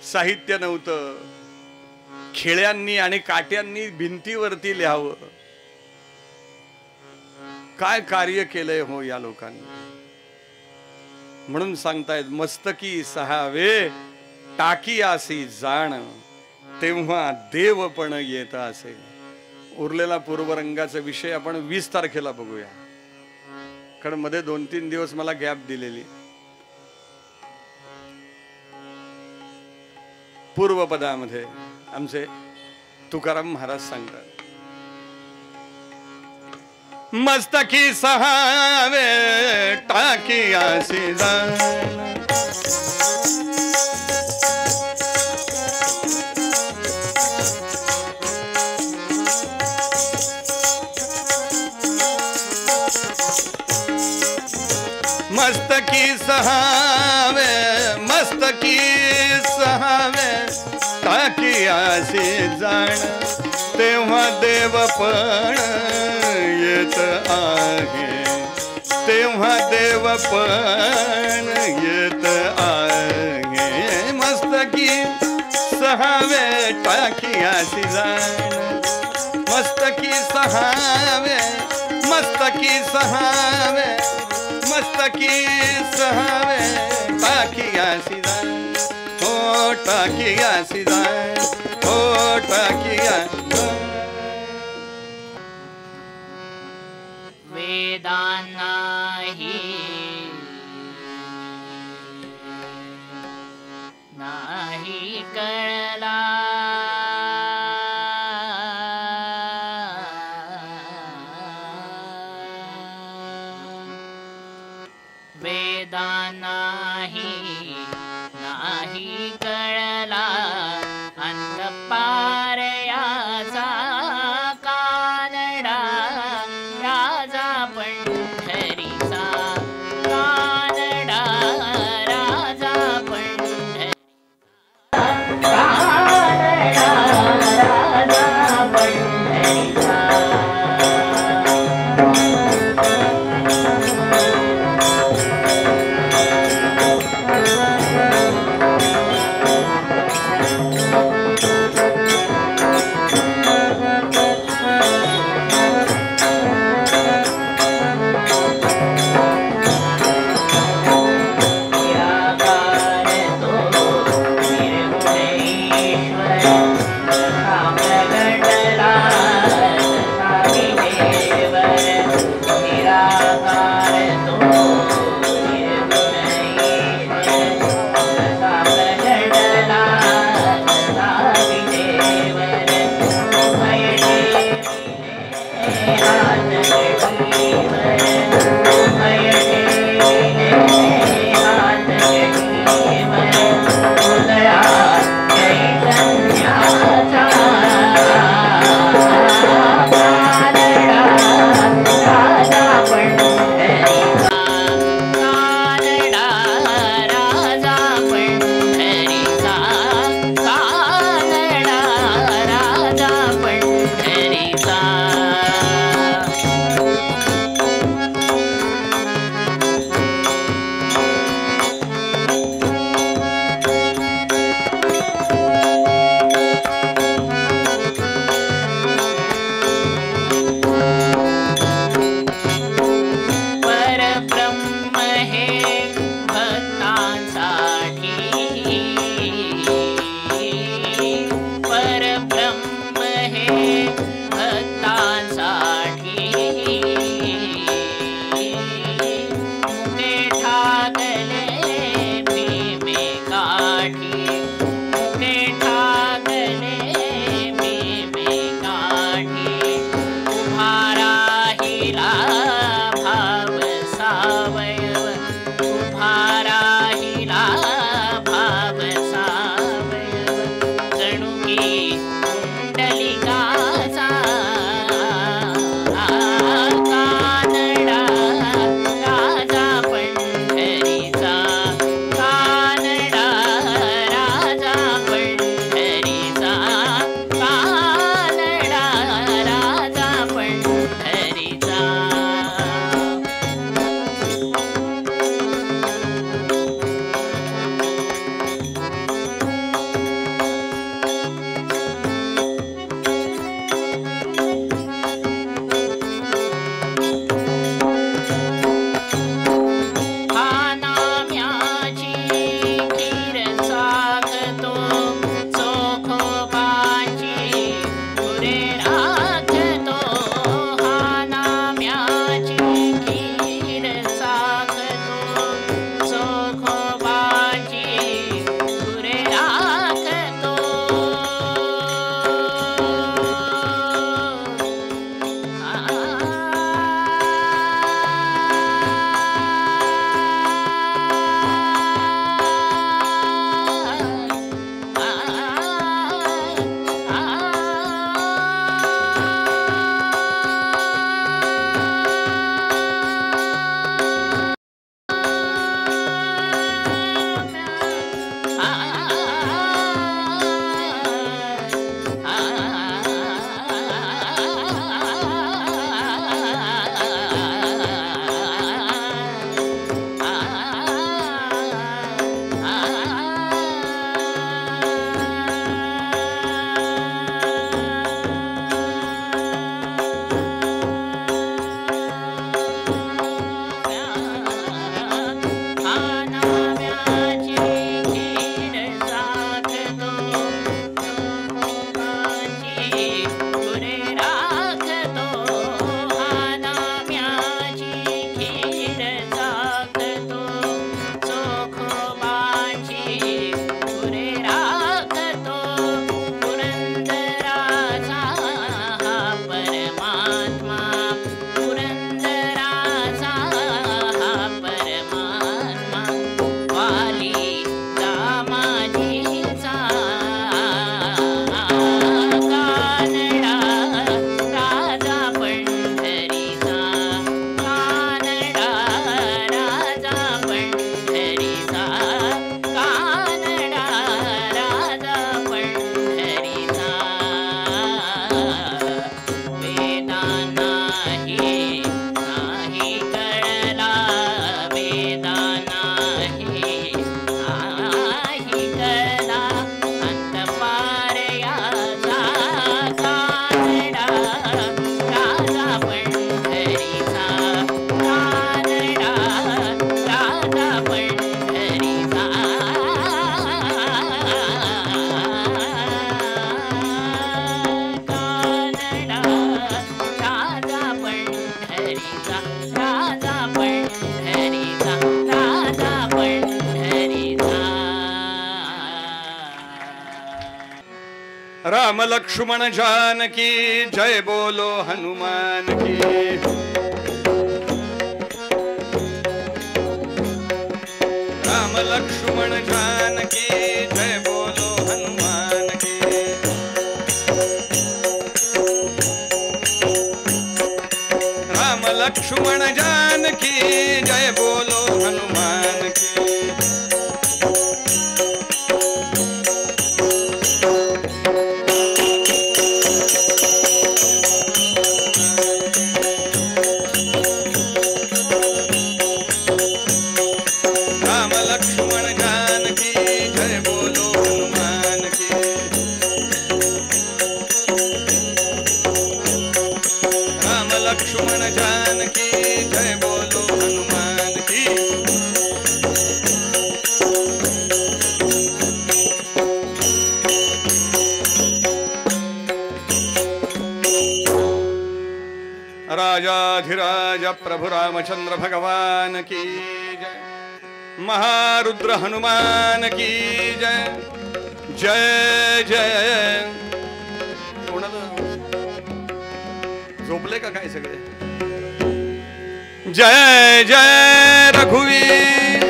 साहित्य नव्हतं. खेळ्यांनी आणि काट्यांनी भिंतीवरती लिहावं. काय कार्य केलंय हो या लोकांनी. म्हणून सांगतायत, मस्तकी सहावे टाकी आसी जाण, तेव्हा देव पण येत असे. उरलेला पूर्वरंगाचा विषय आपण 20 तारखेला बघूया, कारण मध्ये 2-3 दिवस मला गॅप दिलेली. पूर्वपदामध्ये आमचे तुकाराम महाराज सांगतात, मस्तकी सहावे टाकी आसी जाण, मस्तकी सहावे, मस्तकी सहावे टाकी आसी जाण, तेव्हा देव पण येत आहे, तेव्हा देव पण येत आहे. मस्तकी सहावे टाकी आसी जाण, मस्तकी सहावे, मस्तकी सहावे, मस्तकी सहावे टाकी आसी जाण, हो टाकी आसी जाण, हो टाकी आसी जाण. वेदांना ही वेदा नाही कळला अंतपार याचा कानडा राजा पंढरीचा कानडा राजा पंढरीचा कानडा राजा पंढरीचा पंढरीचा राजा पंढरीचा राजा पंढरीचा राम लक्ष्मण जानकी जय बोलो हनुमान की राम लक्ष्मण जानकी जय बोलो हनुमान की राम लक्ष्मण जानकी जय बोलो हनुमान की लक्ष्मण जानकी जय बोलो हनुमान की राजाधिराज प्रभु रामचंद्र भगवान की जय महारुद्र हनुमान की जय जय जय झोपले का काय सगळे जय जय रघुवीर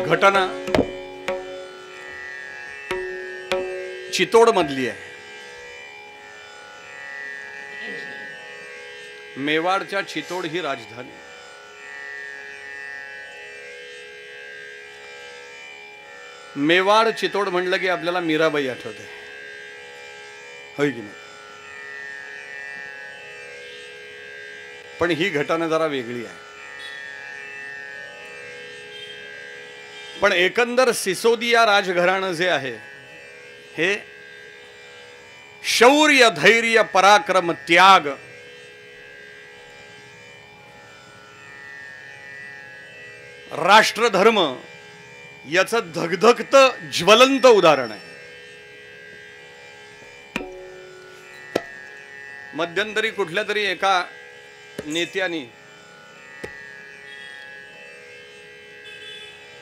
घटना चितोड मधली आहे. मेवाडच्या चितोड ही राजधानी. मेवाड चितोड म्हणलं की आपल्याला मीराबाई आठवते, होय की नाही? पण ही घटना जरा वेगळी आहे. पण एकंदर सिसोदिया राजघराणं जे आहे हे शौर्य धैर्य पराक्रम त्याग राष्ट्रधर्म याचं धगधगत ज्वलंत उदाहरण आहे. मध्यंतरी कुठल्या तरी एका नेत्याने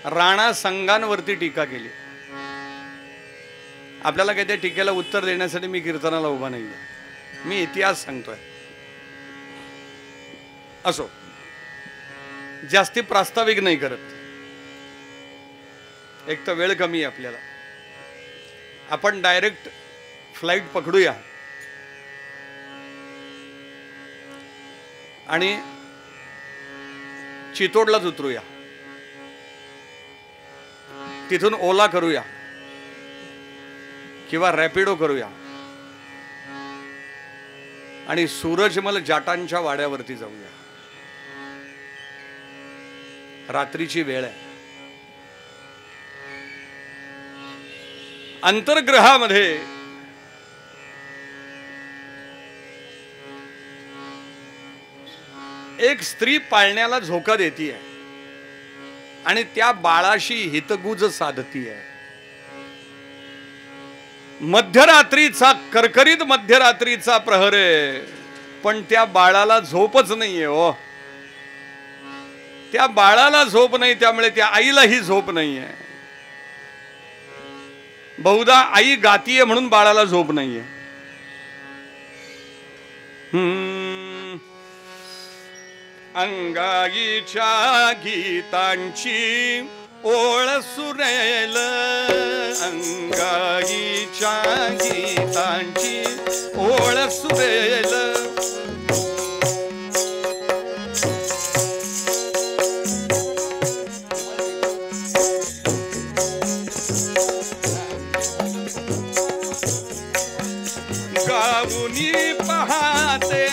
राणा संघांवरती टीका केली. आपल्याला काही त्या टीकेला उत्तर देण्यासाठी मी कीर्तनाला उभा नाही, मी इतिहास सांगतोय. असो, जास्ती प्रास्ताविक नाही करत, एक तर वेळ कमी आहे आपल्याला. आपण डायरेक्ट फ्लाईट पकडूया आणि चितोडलाच उतरूया, तिथून ओला करूया किंवा रॅपिडो करूया आणि सूरजमल जाटांच्या वाड्यावरती जाऊया. रात्रीची वेळ आहे. अंतर्ग्रहामध्ये एक स्त्री पाळण्याला झोका देतीये आणि त्या बाळाशी हितगुज साधतीये. मध्यरात्रीचा करकरीत मध्यरात्रीचा प्रहर आहे, पण त्या बाळाला झोपच नाहीये. हो, त्या बाळाला झोप नाही, त्यामुळे त्या आईलाही झोप नाहीये. बहुधा आई गातीये म्हणून बाळाला झोप नाहीये. अंगाईच्या गीतांची ओळ सुरेल, अंगाईच्या गीतांची ओळ सुरेल. गाऊनी पहाते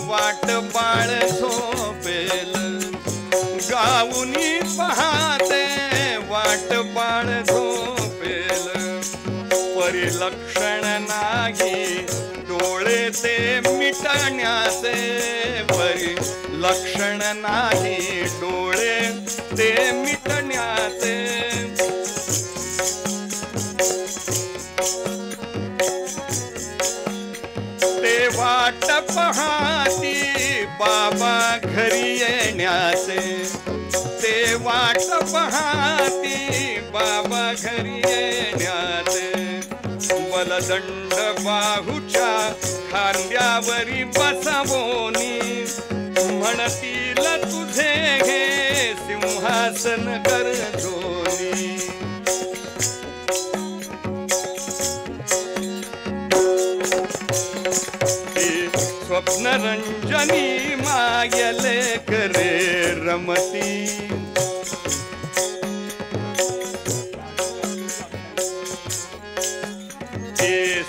वाट बाळ झोपेल, गाऊनी पहाते वाट बाळ झोपेल. परी लक्षण नाही डोळे ते मिटण्याचे, परी लक्षण नाही डोळे ते मिटण्याचे. ते वाट पहाती बाबा घरी येण्याचे, ते वाट पहाती बाबा घरी येण्याचे. बलदंड बाहूच्या खांद्यावरी बसवोनी, म्हणतील तुझे हे सिंहासन गरजोनी. स्वप्नरंजनी मायले करे रमती,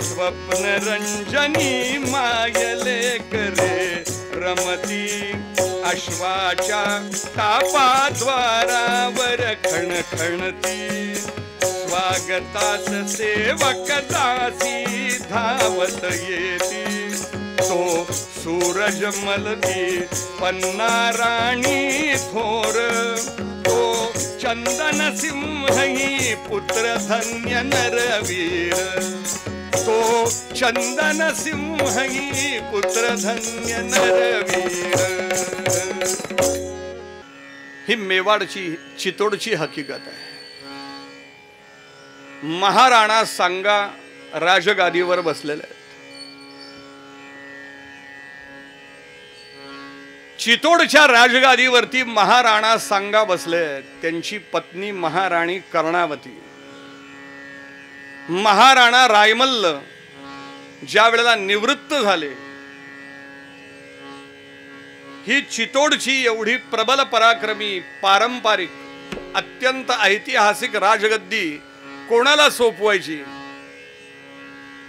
स्वप्नरंजनी मायले करे रमती. अश्वाच्या तापाद्वारावर खणखणती, स्वागतास सेवक दासी धावत येती. तो सूरज मलती पन्नाराणी थोर, तो चंदन सिंही पुत्र धन्य नरवीर. तो चंदन सिंही पुत्र धन्य नरवीर. ही मेवाडची चितोडची हकीकत आहे. महाराणा सांगा राजगादीवर बसलेले आहेत. चितोडच्या राजगादीवरती महाराणा सांगा बसले आहेत. त्यांची पत्नी महाराणी कर्णावती. महाराणा रायमल्ल ज्या वेळेला निवृत्त झाले, ही चितोडची एवढी प्रबल पराक्रमी पारंपरिक अत्यंत ऐतिहासिक राजगद्दी कोणाला सोपवायची?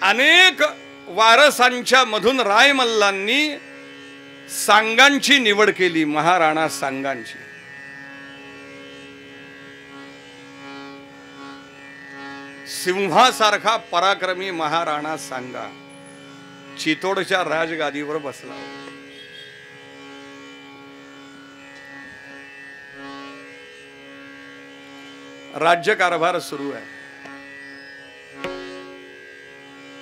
अनेक वारसांच्या मधून रायमल्लांनी सांगांची निवड केली. महाराणा सांगांची. सिंहासारखा पराक्रमी महाराणा सांगा चितोडच्या राजगादीवर बसला. राज्यकारभार सुरू आहे.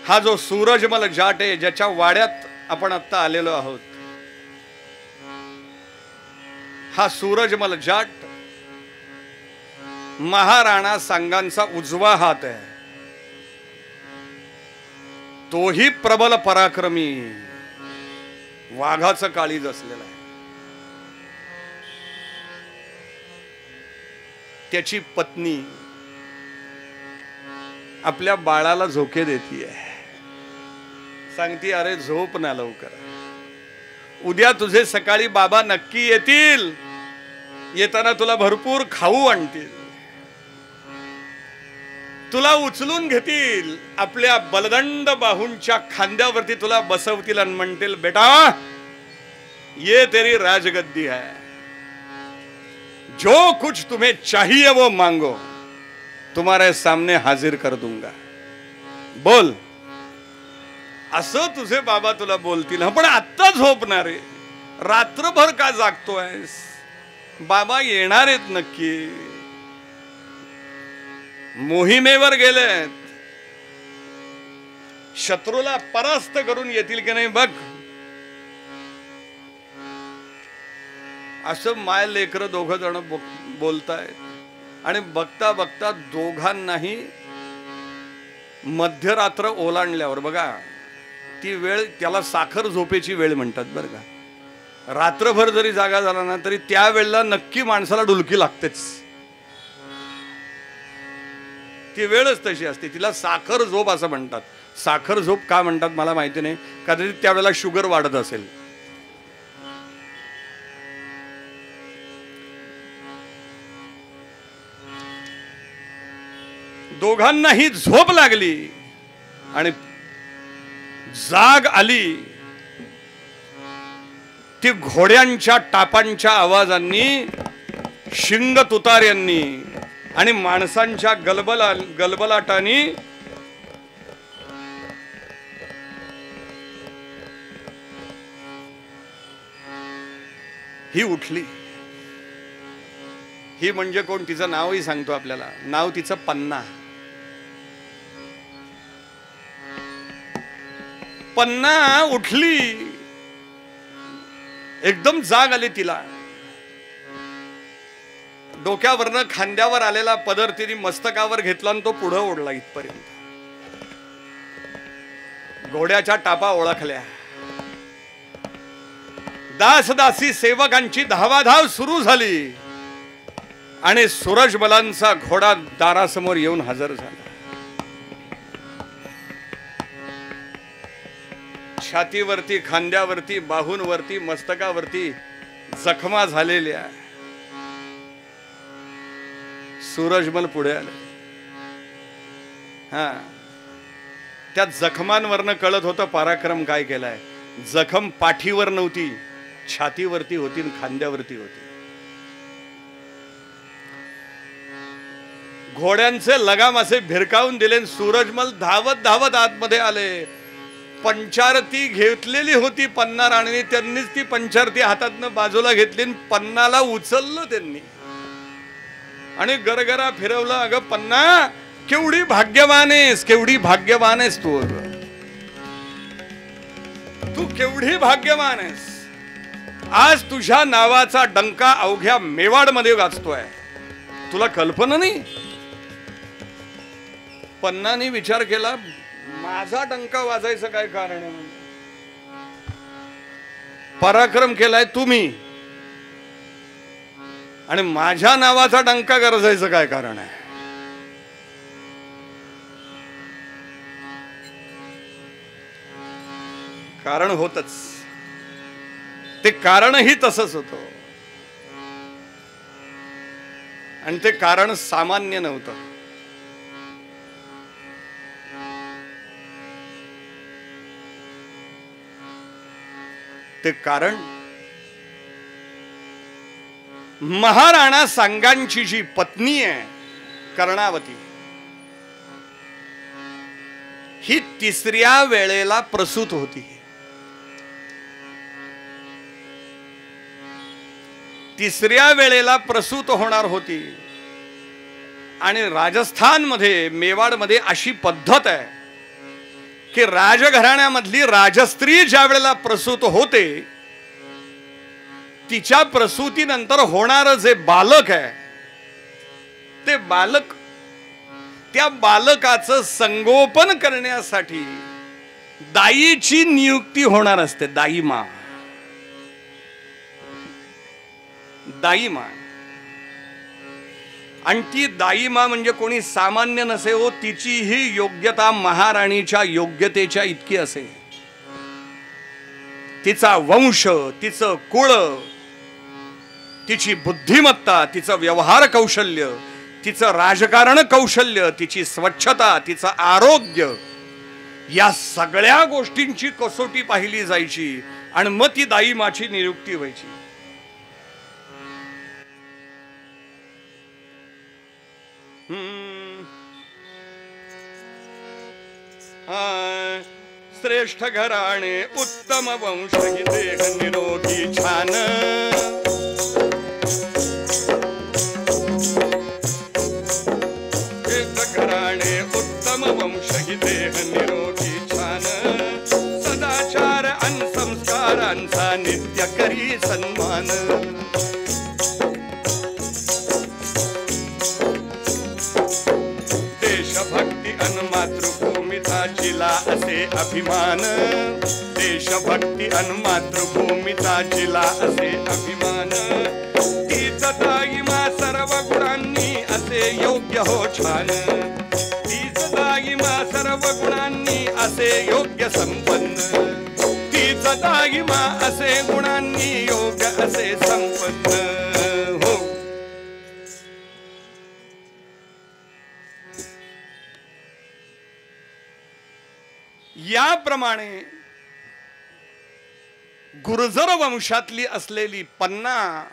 हा जो सूरजमल जाट आहे, ज्याच्या वाड्यात आपण आता आलेलो आहोत, हा सूरजमल जाट महाराणा सांगांचा उजवा हात आहे. तोही प्रबल पराक्रमी वाघाचं काळीज असलेला आहे. त्याची पत्नी आपल्या बाळाला झोके देतीये. सांगती, अरे झोप ना लवकर, उद्या तुझे सकाळी बाबा नक्की येतील. येताना तुला भरपूर खाऊ आणतील, तुला उचलून घेतील, आपल्या बलदंड बाहूंच्या खांद्यावरती तुला बसवतील आणि म्हणतील, बेटा ये तेरी राजगद्दी है, जो कुछ तुम्हें चाहिए वो मांगो, तुम्हारे सामने हाजिर कर दूंगा. बोल. असं तुझे बाबा तुला बोलतील. पण आत्ता झोपणार आहे, रात्रभर का जागतोयस? बाबा येणार आहेत नक्की, मोहिमेवर गेलेत, शत्रूला परास्त करून येतील की नाही बघ. असं माय लेकर दोघ जण बोलतायत. आणि बघता बघता दोघांनाही मध्यरात्र ओलांडल्यावर, बघा ती वेळ त्याला साखर झोपेची वेळ म्हणतात बरं का. रात्रभर जरी जागा झाला ना तरी त्या वेळेला नक्की माणसाला डुलकी लागतेच. ती वेळच तशी असते. तिला साखर झोप असं म्हणतात. साखर झोप का म्हणतात मला माहिती नाही, कदाचित त्यावेळेला शुगर वाढत असेल. दोघांनाही झोप लागली आणि जाग आली. ती घोड्यांच्या टापांच्या आवाजांनी, शिंग तुतार्यांनी आणि माणसांच्या गलबलाटांनी ही उठली. ही म्हणजे कोण? तिचं नावही सांगतो आपल्याला. नाव तिचं पन्ना. पन्ना उठली, एकदम जाग आली तिला. डोक्यावरनं खांद्यावर आलेला पदर तिने मस्तकावर घेतला आणि तो पुढे ओढला इथपर्यंत. घोड्याच्या टापा ओळखल्या. दासदासी सेवकांची धावाधाव सुरू झाली आणि सूरजमलांचा घोडा दारासमोर येऊन हजर झाला. छातीवरती, खांद्यावरती, बाहूंवरती, मस्तकावरती जखमा झालेल्या. सूरजमल पुढे आले. हा, त्या जखमांवरनं कळत होतं पराक्रम काय केलाय. जखम पाठीवर नव्हती, छातीवरती होती, खांद्यावरती होती. घोड्यांचे लगाम असे भिरकावून दिले. सूरजमल धावत धावत आतमध्ये आले. पंचारती घेतलेली होती पन्ना राणीने. त्यांनीच ती पंचारती हातातनं बाजूला घेतली, पन्नाला उचललं त्यांनी आणि गरगरा फिरवलं. अगं पन्ना, केवढी भाग्यवान आहेस, केवढी भाग्यवान आहेस तू. तू केवढी भाग्यवान आहेस. आज तुझ्या नावाचा डंका अवघ्या मेवाड मध्ये वाजतोय. तुला कल्पना नाही. पन्नाने विचार केला, माझा डंका वाजायचं काय कारण आहे? पराक्रम केलाय तुम्ही आणि माझ्या नावाचा डंका गरजायचं काय कारण आहे? कारण होतच. ते कारणही तसंच होतं आणि ते कारण सामान्य नव्हतं. ते कारण महाराणा सांगांची जी पत्नी आहे कर्णावती, ही तिसऱ्या वेळेला प्रसूत होती. तिसऱ्या वेळेला प्रसूत होणार होती. आणि राजस्थानमध्ये, मेवाडमध्ये अशी पद्धत आहे की राजघराण्यामधली राजस्त्री ज्या वेळेला प्रसूत होते, तिच्या प्रसूतीनंतर होणार जे बालक आहे, ते बालक, त्या बालकाचं संगोपन करण्यासाठी दाईची नियुक्ती होणार असते. दाईमा, दाईमा. आणि ती दाईमा म्हणजे कोणी सामान्य नसे हो. तिची ही योग्यता महाराणीच्या योग्यतेच्या इतकी असे. तिचा वंश, तिचं कुळ, तिची बुद्धिमत्ता, तिचं व्यवहार कौशल्य, तिचं राजकारण कौशल्य, तिची स्वच्छता, तिचं आरोग्य, या सगळ्या गोष्टींची कसोटी पाहिली जायची आणि मग ती दाईमाची नियुक्ती व्हायची. श्रेष्ठ घराणे उत्तम वंश ही देह निरोगी छान. श्रेष्ठ घराणे उत्तम वंश ही देह निरोगी छान. सदाचार अन संस्कारांचा नित्य करी सन्मान. देशभक्ती अन मातृभूमीचा जिला असे अभिमान. देशभक्ती अन मातृभूमीचा जिला असे अभिमान. तीच दाईमा सर्व गुणांनी असे योग्य हो छान. तीच दाईमा सर्व गुणांनी असे योग्य संपन्न. तीच दाईमा असे गुणांनी योग्य असे संपन्न हो. याप्रमाणे गुर्जर वंशातली असलेली पन्ना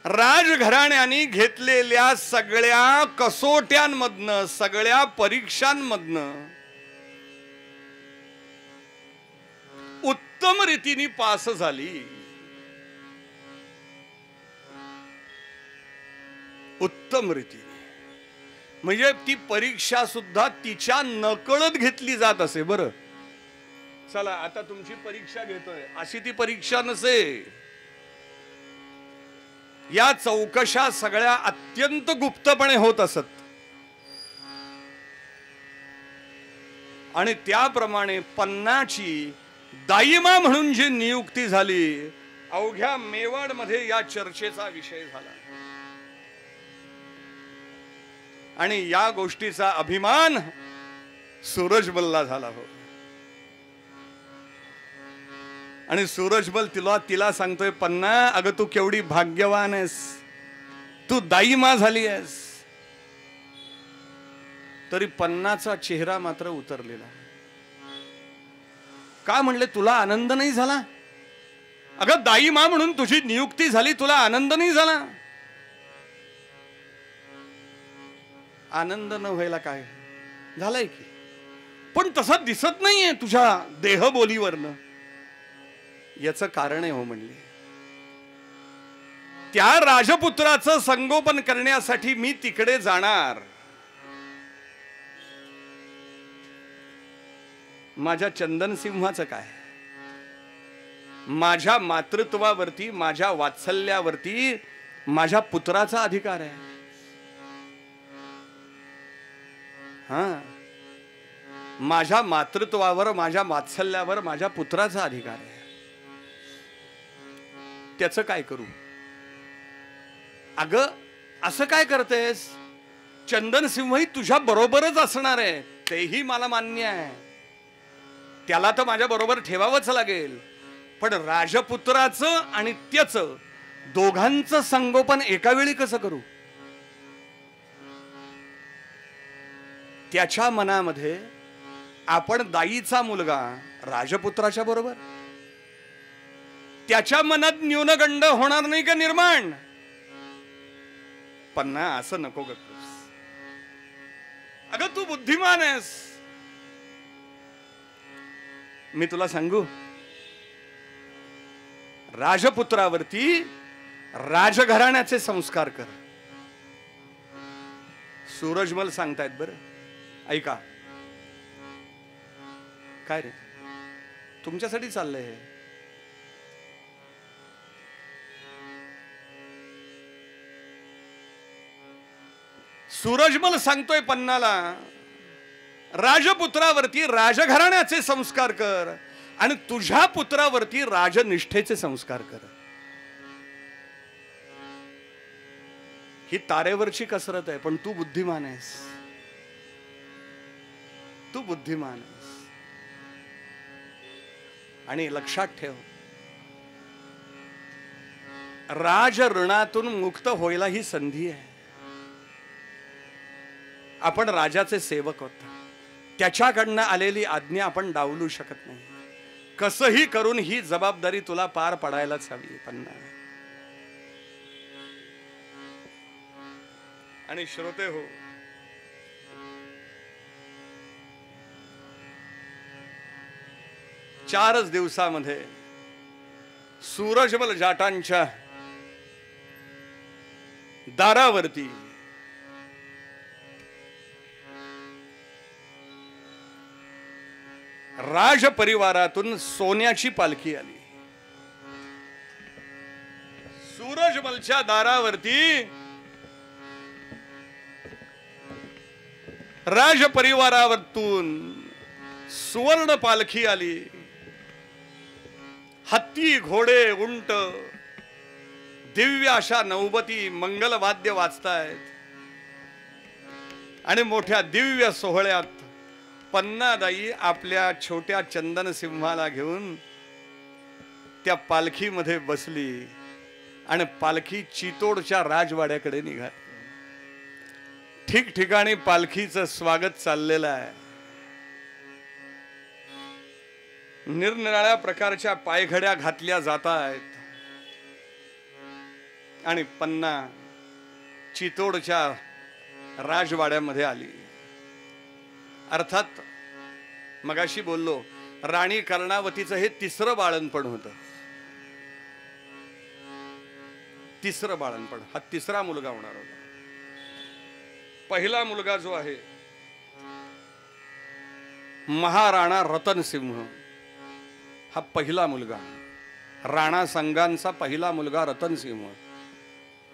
राजघराण्याने घेतलेल्या सगळ्या कसोट्यांमधनं, सगळ्या परीक्षांमधनं उत्तम रीतीने पास झाली. उत्तम रीतीने म्हणजे ती परीक्षा सुद्धा तिच्या नकळत घेतली जात असे. बरं चला आता तुमची परीक्षा घेतोय अशी ती परीक्षा नसे. या चौकशा सगळ्या अत्यंत गुप्तपणे होत असत. आणि त्याप्रमाणे पन्नाची दाईमा म्हणून जी नियुक्ती झाली अवघ्या मेवाड मध्ये या चर्चेचा विषय झाला. आणि या गोष्टीचा अभिमान सूरजमलला झाला हो. आणि सूरजमल तिला सांगतोय पन्ना अगं तू केवढी भाग्यवान आहेस, तू दाईमा झाली आहेस. तरी पन्नाचा चेहरा मात्र उतरलेला. का म्हणले तुला आनंद नाही झाला? अगं दाईमा म्हणून तुझी नियुक्ती झाली, तुला आनंद नाही झाला? आनंद न व्हायला काय झालाय की, पण तसा दिसत नाहीये तुझ्या देहबोलीवरनं. याचं कारण आहे हो म्हणले, त्या राजपुत्राचं संगोपन करण्यासाठी मी तिकडे जाणार. माझ्या चंदनसिंहाचं काय? माझ्या मातृत्वावरती, माझ्या वात्सल्यावरती माझ्या पुत्राचा अधिकार आहे. हा, माझ्या मातृत्वावर, माझ्या वात्सल्यावर माझ्या पुत्राचा अधिकार आहे. त्याचं काय करू? अगं असं काय करतेस? चंदनसिंहही तुझ्या बरोबरच असणार आहे, तेही मला मान्य आहे. त्याला तर माझ्या बरोबर ठेवावंच लागेल. पण राजपुत्राचं आणि त्याचं दोघांचं संगोपन एका वेळी कसं करू? त्याच्या मनामध्ये आपण दाईचा मुलगा राजपुत्राच्या बरोबर, त्याच्या मनात न्यूनगंड होणार नाही का निर्माण? पन्ना असं नको करतोस. अगं तू बुद्धिमान आहेस. मी तुला सांगू, राजपुत्रावरती राजघराण्याचे संस्कार कर. सूरजमल सांगतायत. बरं ऐका. काय रे तुमच्यासाठी चाललंय हे? सूरजमल सांगतोय पन्नाला, राजपुत्रावरती राजघराण्याचे संस्कार कर आणि तुझ्या पुत्रावरती राजनिष्ठेचे संस्कार कर. ही तारेवरची कसरत आहे, पण तू बुद्धिमान आहेस. तू बुद्धिमान आहेस. आणि लक्षात ठेव, राज ऋणातून मुक्त व्हायला ही संधी आहे. आपण राजाचे सेवक होतो, त्याच्याकडनं आलेली आज्ञा आपण डावलू शकत नाही. कसंही करून ही जबाबदारी तुला पार पडायलाच हवी पन्ना. आणि श्रोते हो, चारच दिवसामध्ये सूरजमल जाटांच्या दारावरती राज परिवारातून सोन्याची पालखी आली. सूरजमलच्या दारावरती राज परिवारावरतून सुवर्ण पालखी आली. हत्ती, घोडे, उंट, दिव्य अशा नौबती मंगलवाद्य वाजतायत. आणि मोठ्या दिव्य सोहळ्यात पन्नादाई आपल्या छोट्या चंदनसिंहाला घेऊन त्या पालखीमध्ये बसली आणि पालखी चितोडच्या राजवाड्याकडे निघाली. ठिकठिकाणी पालखीचं स्वागत चाललेलं आहे. निरनिराळ्या प्रकारच्या पायघड्या घातल्या जात आहेत. आणि पन्ना चितोडच्या राजवाड्यामध्ये आली. अर्थात मगाशी बोललो, राणी कर्णावतीचं हे तिसरं बाळणपण होतं. तिसरं बाळणपण, हा तिसरा मुलगा होणार होता. पहिला मुलगा जो आहे महाराणा रतनसिंह, हा पहिला मुलगा, राणा संगांचा पहिला मुलगा रतनसिंह.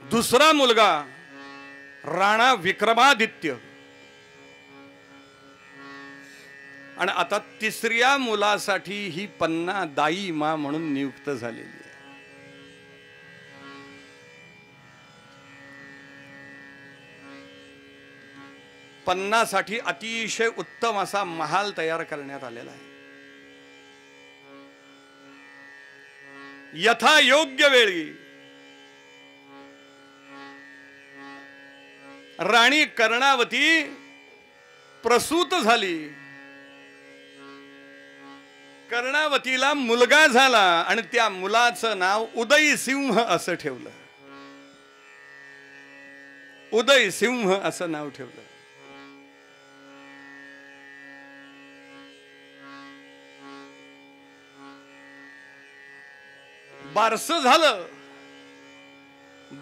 दुसरा मुलगा राणा विक्रमादित्य. आणि आता तिसऱ्या मुलासाठी ही पन्ना दाई मा म्हणून नियुक्त झालेली आहे. पन्नासाठी अतिशय उत्तम असा महाल तयार करण्यात आलेला आहे. यथा योग्य वेळी राणी कर्णावती प्रसूत झाली. कर्णावतीला मुलगा झाला आणि त्या मुलाचं नाव उदयसिंह असं ठेवलं. उदयसिंह असं नाव ठेवलं.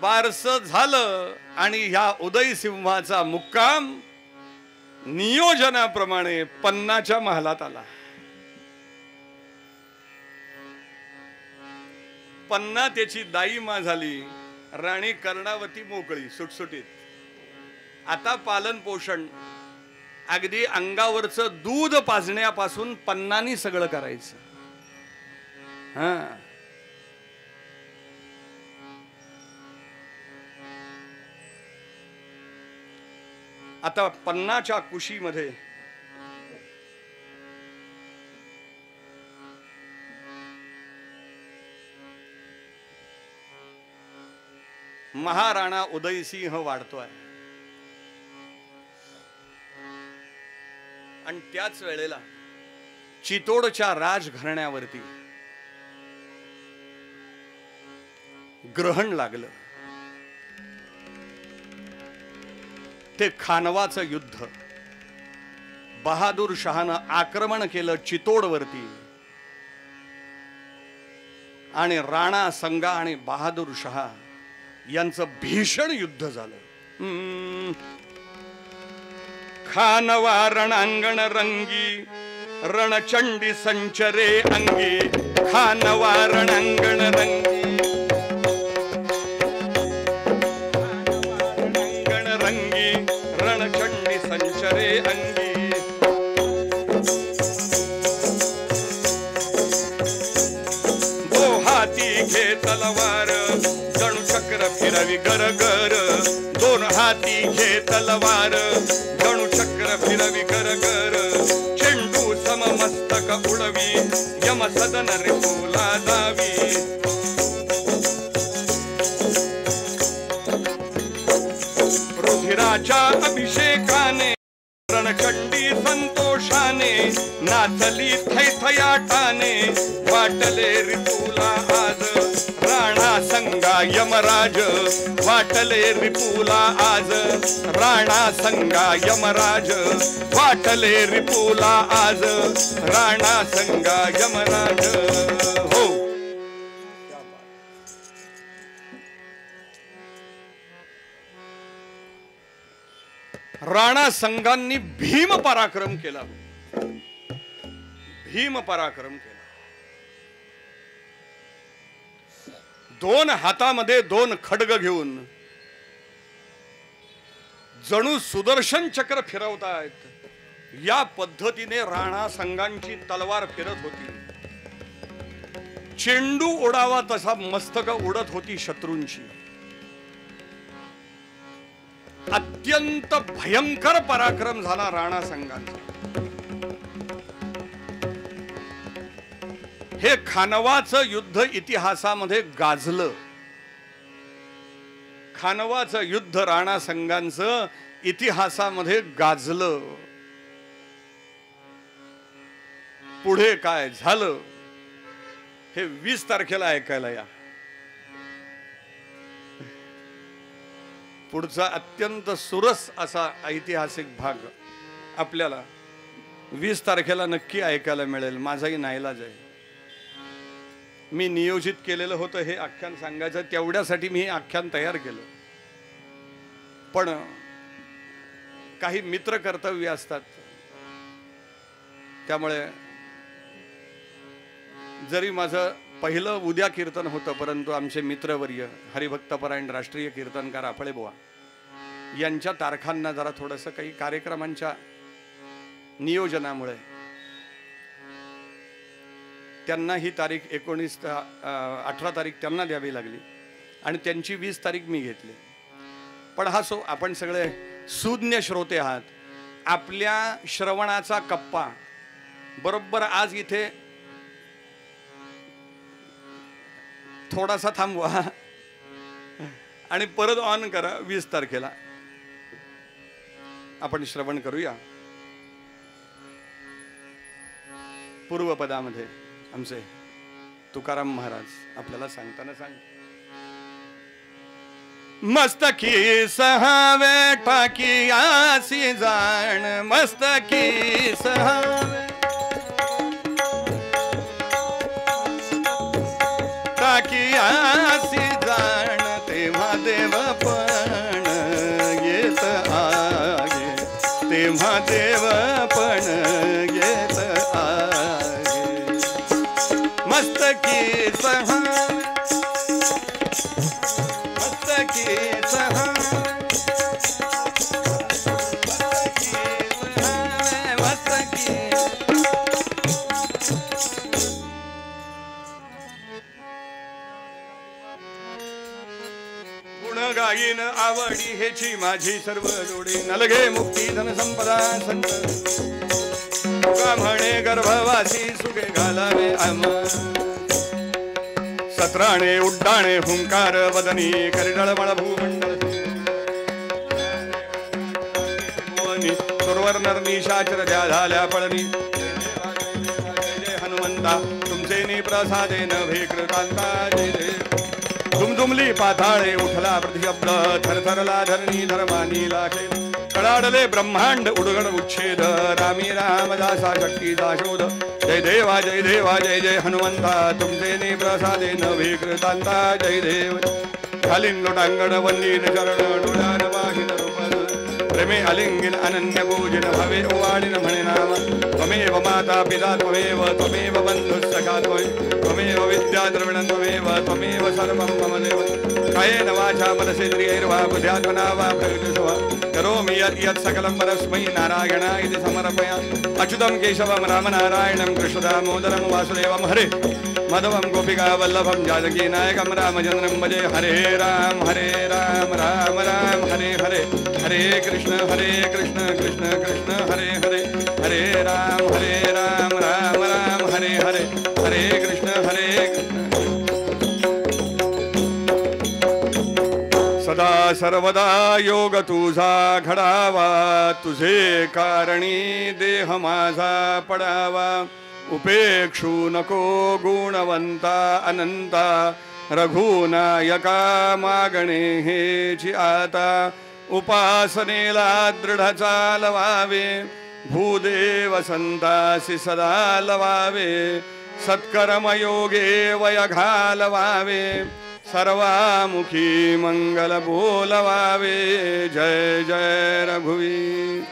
बारसं झालं आणि ह्या उदयसिंहाचा मुक्काम नियोजनाप्रमाणे पन्नाच्या महालात आला. पन्ना त्याची दाईमा झाली. राणी कर्णावती मोकळी सुटसुटीत. आता पालन पोषण अगदी अंगावरचं दूध पाजण्यापासून पन्नानी सगळं करायचं. आता पन्नाच्या कुशीमध्ये महाराणा उदयसिंह वाढतोय. आणि त्याच वेळेला चितोडच्या राजघराण्यावरती ग्रहण लागलं. ते खानवाचं युद्ध. बहादूर शहानं आक्रमण केलं चितोडवरती आणि राणा संगा आणि बहादूर शहा यांचं भीषण युद्ध झालं. खानवा रणांगण रंगी रणचंडी संचरे अंगी. खानवा रणांगण रंगी रणचंडी संचरे अंगी. दो हाती घे तलवार जणू चक्र फिरवी गरगर. दोन हाती घे तलवार जणू चक्र फिरवी गरगर. चेंडू सममस्तक उडवी यम सदन रिपुला दावी. रुधिराच्या अभिषेकाने रणचंडी संतोषाने नाचली थैथयाटाने. वाटले रिपुला आज राणा संगा यमराज. वाटले रिपुला आज राणा संगा यमराज. वाटले रिपुला आज राणा संगा यमराज. हो, राणा संघांनी भीम पराक्रम केला. भीम पराक्रम केला. दोन हातामध्ये दोन खड्ग घेऊन जणू सुदर्शन चक्र फिरवतायत. या पद्धतीने राणा संघांची तलवार फिरत होती. चेंडू उडावा तसा मस्तक उडत होती शत्रूंची. अत्यंत भयंकर पराक्रम झाला राणा संघांचा. हे खानवाचं युद्ध इतिहासामध्ये गाजलं. खानवाचं युद्ध राणा संघांचं इतिहासामध्ये गाजलं. पुढे काय झालं हे 20 तारखेला ऐकायला या. पुढचा अत्यंत सुरस असा ऐतिहासिक भाग आपल्याला 20 तारखेला नक्की ऐकायला मिळेल. माझाही नाईलाज आहे. मी नियोजित केलेलं होतं हे आख्यान सांगायचं, तेवढ्यासाठी मी हे आख्यान तयार केलं. पण काही मित्र कर्तव्य असतात, त्यामुळे जरी माझं पहिलं उद्या कीर्तन होतं, परंतु आमचे मित्रवर्य हरिभक्तपरायण राष्ट्रीय कीर्तनकार आपळे बुवा यांच्या तारखांना जरा थोडंसं काही कार्यक्रमांच्या नियोजनामुळे त्यांना ही तारीख 18 तारीख त्यांना द्यावी लागली आणि त्यांची 20 तारीख मी घेतली. पण हा आपण सगळे सुज्ञ श्रोते आहात. आपल्या श्रवणाचा कप्पा बरोबर आज इथे थोडासा थांबवा आणि परत ऑन करा. 20 तारखेला आपण श्रवण करूया. पूर्वपदामध्ये आमचे तुकाराम महाराज आपल्याला सांगताना सांग. मस्तकी सहावे टाकी आसी जाण, मस्तकी सहावे टाकी आसी जाण, तेव्हा देव पण येत आहे, तेव्हा देव पण येत आहे. मस्तकी सहावे, मस्तकी सहावे, मस्तकी गुण गायीन आवडी हेची माझी सर्व जोडी, नलगे मुक्ती धन संपदा संत तुका म्हणे गर्भवासी सुखे घालावे आम्हा. सत्राणे उड्डाणे हुंकार वदनी करिडळमळ भूमंडळ सुरवर नरनिशाचर द्या झाल्या पळणी. जय हनुमंता तुमचे नि प्रसादे नभे कृतांता. जय जय दुमदुमली पाताळे उठला प्रतिशब्द, थरथरला धरणी धर्मानी लाखे. कडाडले ब्रह्मांड उडगड उच्छेद, रामी रामदासा शक्तीचा शोध. जय देवा जय देवा जय जय हनुमंता तुमचे नि प्रसादे नभे कृतांता. जय देव खालीन लोटांगण वंदीन चरण डोळ्यान वाहिन रूपन, प्रेमे अलिंगिन अनन्य पूजिन भवे ओवाळीन म्हणे नाम. त्वमेव माता पिता त्वमेव, त्वमेव बंधुः सखा त्वमेव विद्या द्रविणं त्वमेव, त्वमेव सर्वं मम देव. कायेन वाचा मनसेन्द्रियैर्वा बुद्ध्यात्मना वा प्रकृतिषु वा करोमि यत् यत् सकलं परस्मै नारायणाय समर्पयामि. अच्युतं केशवं रामनारायणं कृष्णदामोदरं वासुदेवं हरे माधवं गोपिका वल्लभं जानकी नायकं रामचन्द्रं भजे. हरे राम राम राम हरे हरे, हरे कृष्ण कृष्ण कृष्ण हरे हरे, हरे राम राम राम हरे हरे, हरे कृष्ण कृष्ण. सदा सर्वदा योग तुझा घडावा, तुझे कारणी देह माझा पडावा. उपेक्षू नको गुणवंता अनंता, रघुनायका मागणे हेची आता. उपासनेला दृढ चालवावे, भूदेव संतासी सदा लवावे. सत्कर्मयोगे वय घालवावे, सर्वामुखी मंगल बोलवावे. जय जय रघुवीर.